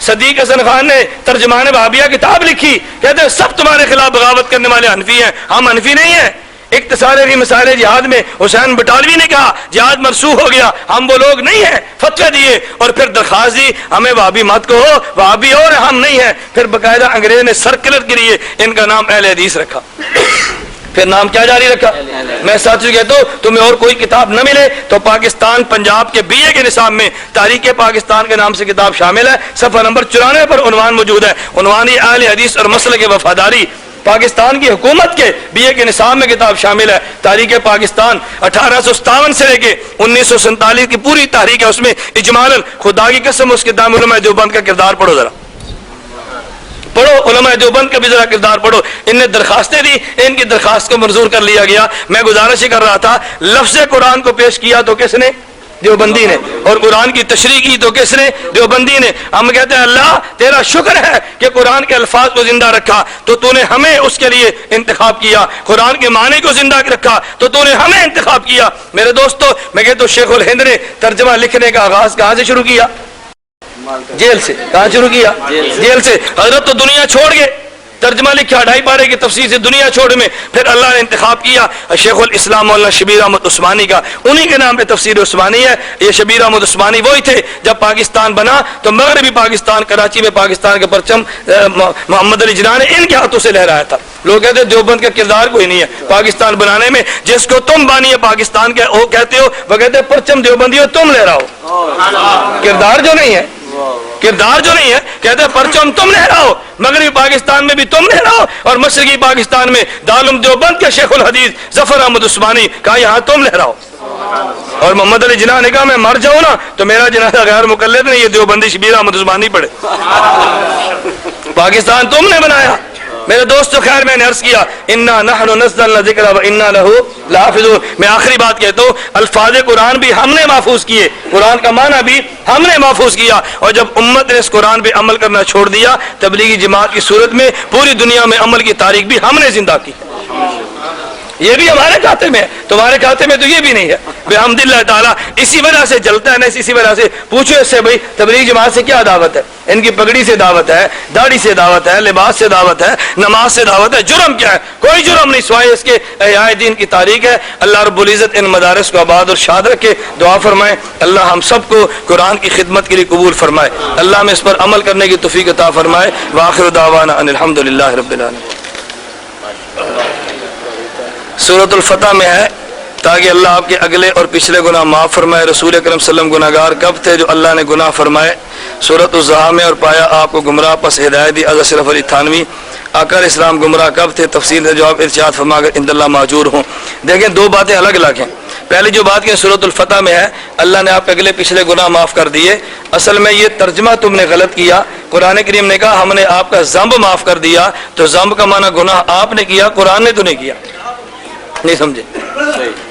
S2: صدیق حسن خان نے ترجمان وہابیہ کتاب لکھی، کہتے ہیں سب تمہارے خلاف بغاوت کرنے والے حنفی ہیں، ہم حنفی نہیں ہیں۔ اختصار فی مسائل جہاد میں حسین بٹالوی نے کہا جہاد منسوخ ہو گیا، ہم وہ لوگ نہیں ہیں، فتوے دیے اور پھر درخواست دی ہمیں وہابی مت کہو، وہابی اور ہم نہیں ہیں۔ پھر باقاعدہ انگریز نے سرکلر کے لیے ان کا نام اہل حدیث رکھا۔ پھر نام کیا جاری رکھا؟ میں ساتھیوں کہتا ہوں تمہیں اور کوئی کتاب نہ ملے تو پاکستان پنجاب کے BA کے نصاب میں تاریخ پاکستان کے نام سے کتاب شامل ہے، صفحہ نمبر 94 پر عنوان موجود ہے، عنوان یہ اہل حدیث اور مسلک وفاداری۔ پاکستان کی حکومت کے BA کے نصاب میں کتاب شامل ہے، تاریخ پاکستان 1857 سے لے کے 1947 کی پوری تاریخ ہے، اس میں اجمالاً خدا کی قسم اس کتاب علماء دیوبند کا کردار پڑھو، ذرا پڑھو علماء دیوبند کا بھی ذرا کردار پڑھو۔ ان نے درخواستیں دی، ان کی درخواست کو منظور کر لیا گیا۔ میں گزارش ہی کر رہا تھا لفظ قرآن کو پیش کیا تو کس نے؟ دیوبندی نے، اور قرآن کی تشریح کی تو کس نے؟ دیوبندی نے۔ ہم کہتے ہیں اللہ تیرا شکر ہے کہ قرآن کے الفاظ کو زندہ رکھا تو تو نے ہمیں اس کے لیے انتخاب کیا، قرآن کے معنی کو زندہ رکھا تو تو نے ہمیں انتخاب کیا۔ میرے دوستو میں کہتا ہوں شیخ الہند نے ترجمہ لکھنے کا آغاز کہاں سے شروع کیا؟ جیل سے۔ کہاں شروع کیا؟ جیل سے۔ حضرت تو دنیا چھوڑ گئے، ترجمہ لکھا 2.5 پارے کی تفسیر سے دنیا چھوڑ میں، پھر اللہ نے انتخاب کیا شیخ الاسلام مولانا شبیر احمد عثمانی کا، انہی کے نام پہ تفسیر عثمانی ہے۔ یہ شبیر احمد عثمانی وہی تھے جب پاکستان بنا تو مغربی پاکستان کراچی میں پاکستان کا پرچم محمد علی جناح نے ان کے ہاتھوں سے لہرایا تھا۔ لوگ کہتے ہیں دیوبند کا کردار کوئی نہیں ہے پاکستان بنانے میں، جس کو تم بانی پاکستان کے وہ کہتے ہو، وہ کہتے ہیں پرچم دیوبندی ہو تم لہراؤ، کردار جو نہیں ہے، کردار جو نہیں ہے، کہتے ہیں پرچم تم لہراؤ، مغربی پاکستان میں بھی تم لہراؤ، اور مشرقی پاکستان میں دارالعلوم دیوبند کے شیخ الحدیث ظفر احمد عثمانی کہا یہاں تم لہراؤ، اور محمد علی جناح نے کہا میں مر جاؤں نا تو میرا جنازہ غیر مقلد نہیں، یہ دیوبندی شبیر احمد عثمانی پڑھے، پاکستان تم نے بنایا۔ میرے دوستو خیر میں نے عرض کیا انا نحن نزلنا الذکر وانا لہ لحافظون۔ میں آخری بات کہتا ہوں الفاظ قرآن بھی ہم نے محفوظ کیے، قرآن کا معنی بھی ہم نے محفوظ کیا، اور جب امت نے اس قرآن پہ عمل کرنا چھوڑ دیا تبلیغی جماعت کی صورت میں پوری دنیا میں عمل کی تاریخ بھی ہم نے زندہ کی۔ یہ بھی ہمارے کھاتے میں ہے، تمہارے کھاتے میں تو یہ بھی نہیں ہے بحمد اللہ تعالیٰ۔ اسی وجہ سے جلتا ہے نا، اسی وجہ سے پوچھو اس سے بھائی تبلیغ جماعت سے کیا دعوت ہے؟ ان کی پگڑی سے دعوت ہے، داڑھی سے دعوت ہے، لباس سے دعوت ہے، نماز سے دعوت ہے، جرم کیا ہے؟ کوئی جرم نہیں سوائے اس کے احیاء دین کی تاریخ ہے۔ اللہ رب العزت ان مدارس کو آباد اور شاد رکھے، دعا فرمائے اللہ ہم سب کو قرآن کی خدمت کے لیے قبول فرمائے، اللہ ہمیں اس پر عمل کرنے کی توفیق عطا فرمائے۔ وآخر دعوانا ان الحمدللہ رب العالمین۔ سورۃ الفتح میں ہے تاکہ اللہ آپ کے اگلے اور پچھلے گناہ معاف فرمائے۔ رسول اکرم صلی اللہ علیہ وسلم گناہگار کب تھے جو اللہ نے گناہ فرمائے؟ سورۃ الضحیٰ میں اور پایا آپ کو گمراہ پس ہدایت دی حضرت اشرف علی تھانوی۔ آقا علیہ السلام گمراہ کب تھے؟ تفصیل سے جواب ارشاد فرما کر عند اللہ ماجور ہوں۔ دیکھیں دو باتیں الگ الگ ہیں۔ پہلی جو بات کہ سورۃ الفتح میں ہے اللہ نے آپ کے اگلے پچھلے گناہ معاف کر دیے، اصل میں یہ ترجمہ تم نے غلط کیا۔ قرآن کریم نے کہا ہم نے آپ کا ذنب معاف کر دیا، تو ذنب کا معنی گناہ آپ نے کیا، قرآن نے تو نہیں کیا، نہیں سمجھے؟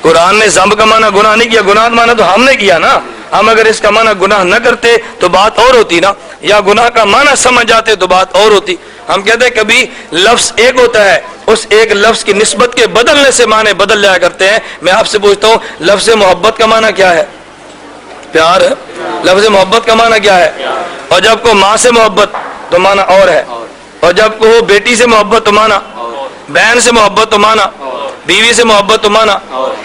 S2: قرآن نے ذنب کا معنی گناہ نہیں کیا، گناہ کا معنی تو ہم نے کیا نا۔ ہم اگر اس کا معنی گناہ نہ کرتے تو بات اور ہوتی نا، یا گناہ کا معنی سمجھ جاتے تو بات اور ہوتی۔ ہم کہتے ہیں کبھی لفظ ایک ہوتا ہے، اس ایک لفظ کی نسبت کے بدلنے سے معنی بدل جایا کرتے ہیں۔ میں آپ سے پوچھتا ہوں لفظ محبت کا معنی کیا ہے؟ پیار ہے۔ لفظ محبت کا معنی کیا ہے؟ اور جب کو ماں سے محبت تو معنی اور ہے، اور جب کو بیٹی سے محبت تو معنی، بہن سے محبت تو معنی، بیوی سے محبت تو معنی،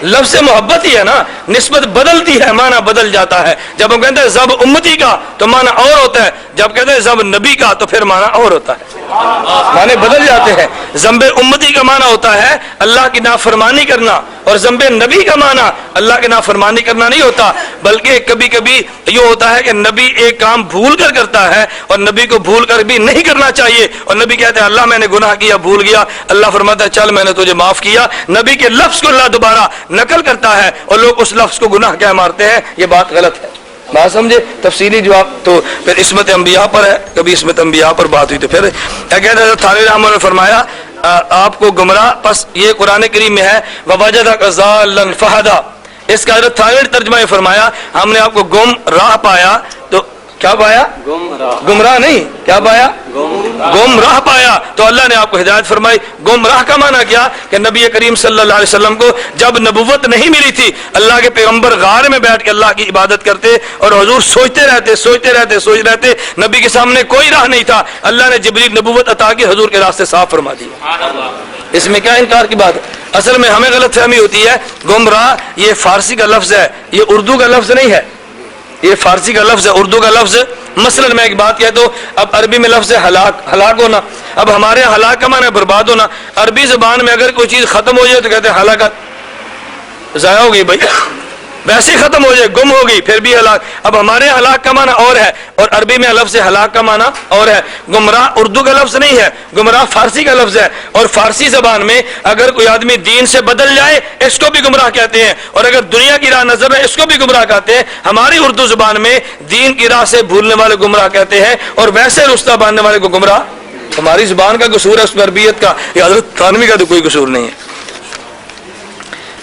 S2: لفظ محبت ہی ہے نا، نسبت بدلتی ہے معنی بدل جاتا ہے۔ جب ہم کہتے ہیں زب امتی کا تو معنی اور ہوتا ہے، جب کہتے ہیں زب نبی کا تو پھر معنی اور ہوتا ہے، معنی بدل جاتے ہیں۔ ذنب امتی کا معنی ہوتا ہے اللہ کی نافرمانی کرنا، اور ذنب نبی کا معنی اللہ کی نافرمانی کرنا نہیں ہوتا، بلکہ کبھی کبھی یہ ہوتا ہے کہ نبی ایک کام بھول کر کرتا ہے اور نبی کو بھول کر بھی نہیں کرنا چاہیے، اور نبی کہتے ہیں اللہ میں نے گناہ کیا، بھول گیا، اللہ فرماتا ہے چل میں نے تجھے معاف کیا۔ نبی کے لفظ کو اللہ دوبارہ نقل کرتا ہے اور لوگ اس لفظ کو گناہ کہہ مارتے ہیں، یہ بات غلط ہے۔ بات سمجھے؟ تفصیلی جواب تو پھر عصمت انبیاء پر ہے، کبھی عصمت انبیاء پر بات ہوئی تو پھر کہتے ہیں تھانوی رحمہ نے فرمایا آپ کو گمراہ، پس یہ قرآن کریم میں ہے وَوَجَدَكَ ضَالًّا فَهَدَىٰ، اس کا حضرت تھانوی نے ترجمہ یہ فرمایا ہم نے آپ کو گم راہ پایا، تو کیا پایا؟ گمراہ نہیں، کیا پایا؟ گم راہ پایا، تو اللہ نے آپ کو ہدایت فرمائی۔ گم راہ کا معنی کیا کہ نبی کریم صلی اللہ علیہ وسلم کو جب نبوت نہیں ملی تھی، اللہ کے پیغمبر غار میں بیٹھ کے اللہ کی عبادت کرتے اور حضور سوچتے رہتے، نبی کے سامنے کوئی راہ نہیں تھا، اللہ نے جبریل نبوت عطا کی، حضور کے راستے صاف فرما دیے۔ اس میں کیا انکار کی بات ہے؟ اصل میں ہمیں غلط فہمی ہوتی ہے، گمراہ یہ فارسی کا لفظ ہے، یہ اردو کا لفظ نہیں ہے، یہ فارسی کا لفظ ہے، اردو کا لفظ۔ مثلا میں ایک بات کہتا ہوں، اب عربی میں لفظ ہے ہلاک ہونا، اب ہمارے ہلاک کا معنی ہے برباد ہونا، عربی زبان میں اگر کوئی چیز ختم ہو جائے تو کہتے ہیں ہلاکت، ضائع ہو گئی بھائی، ویسے ہی ختم ہو جائے، گم ہو گئی، پھر بھی ہلاک۔ اب ہمارے ہلاک کا معنی اور ہے اور عربی میں لفظ ہلاک کا معنی اور ہے۔ گمراہ اردو کا لفظ نہیں ہے، گمراہ فارسی کا لفظ ہے، اور فارسی زبان میں اگر کوئی آدمی دین سے بدل جائے اس کو بھی گمراہ کہتے ہیں، اور اگر دنیا کی راہ نظر ہے اس کو بھی گمراہ کہتے ہیں۔ ہماری اردو زبان میں دین کی راہ سے بھولنے والے گمراہ کہتے ہیں، اور ویسے رستہ باندھنے والے کو گمراہ۔ ہماری زبان کا قصور ہے، اس میں عربیت کا، یہ حضرت تھانوی کا تو کوئی قصور نہیں ہے۔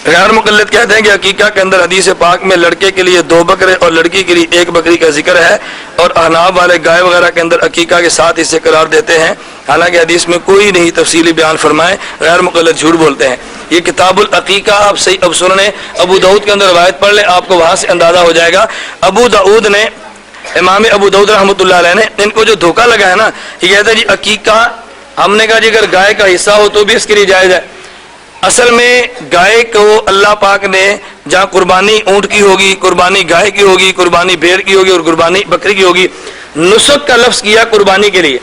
S2: غیر مقلد کہتے ہیں کہ عقیقہ کے اندر حدیث پاک میں لڑکے کے لیے 2 بکرے اور لڑکی کے لیے 1 بکری کا ذکر ہے، اور احناف والے گائے وغیرہ کے اندر عقیقہ کے ساتھ اسے قرار دیتے ہیں، حالانکہ حدیث میں کوئی نہیں تفصیلی بیان فرمائے۔ غیر مقلد جھوٹ بولتے ہیں۔ یہ کتاب العقیقہ آپ صحیح اب سننے ابو داؤد کے اندر روایت پڑھ لیں، آپ کو وہاں سے اندازہ ہو جائے گا۔ ابو داؤد نے، امام ابو داؤد رحمۃ اللہ علیہ نے، ان کو جو دھوکہ لگا ہے نا، یہ کہتے ہیں جی عقیقہ، ہم نے کہا جی اگر گائے کا حصہ ہو تو بھی اس کے لیے جائز ہے۔ اصل میں گائے کو اللہ پاک نے جہاں قربانی اونٹ کی ہوگی، قربانی گائے کی ہوگی، قربانی بھیڑ کی ہوگی اور قربانی بکری کی ہوگی، نسک کا لفظ کیا قربانی کے لیے۔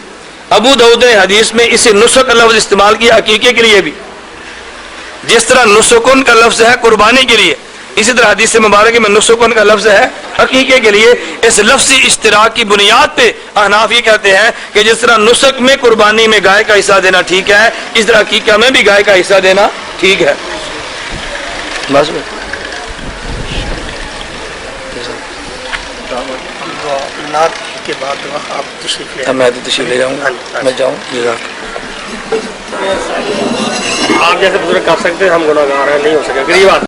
S2: ابو داؤد نے حدیث میں اسے نسک کا لفظ استعمال کیا عقیقے کے لیے بھی، جس طرح نسکن کا لفظ ہے قربانی کے لیے، اسی طرح حدیث مبارک میں نسکن کا لفظ ہے عقیقے کے لیے۔ اس لفظی اشتراک کی بنیاد پہ احناف یہ کہتے ہیں کہ جس طرح نسک میں قربانی میں گائے کا حصہ دینا ٹھیک ہے، اس طرح عقیقہ میں بھی گائے کا حصہ دینا ٹھیک ہے۔ بس
S3: کے بعد آپ تشریف لے،
S2: میں تو تشریف لے جاؤں گا، میں جاؤں۔
S3: آپ جیسے بزرگ کر سکتے ہیں، ہم گناہ گار ہیں، نہیں ہو سکے، غریب آدمی۔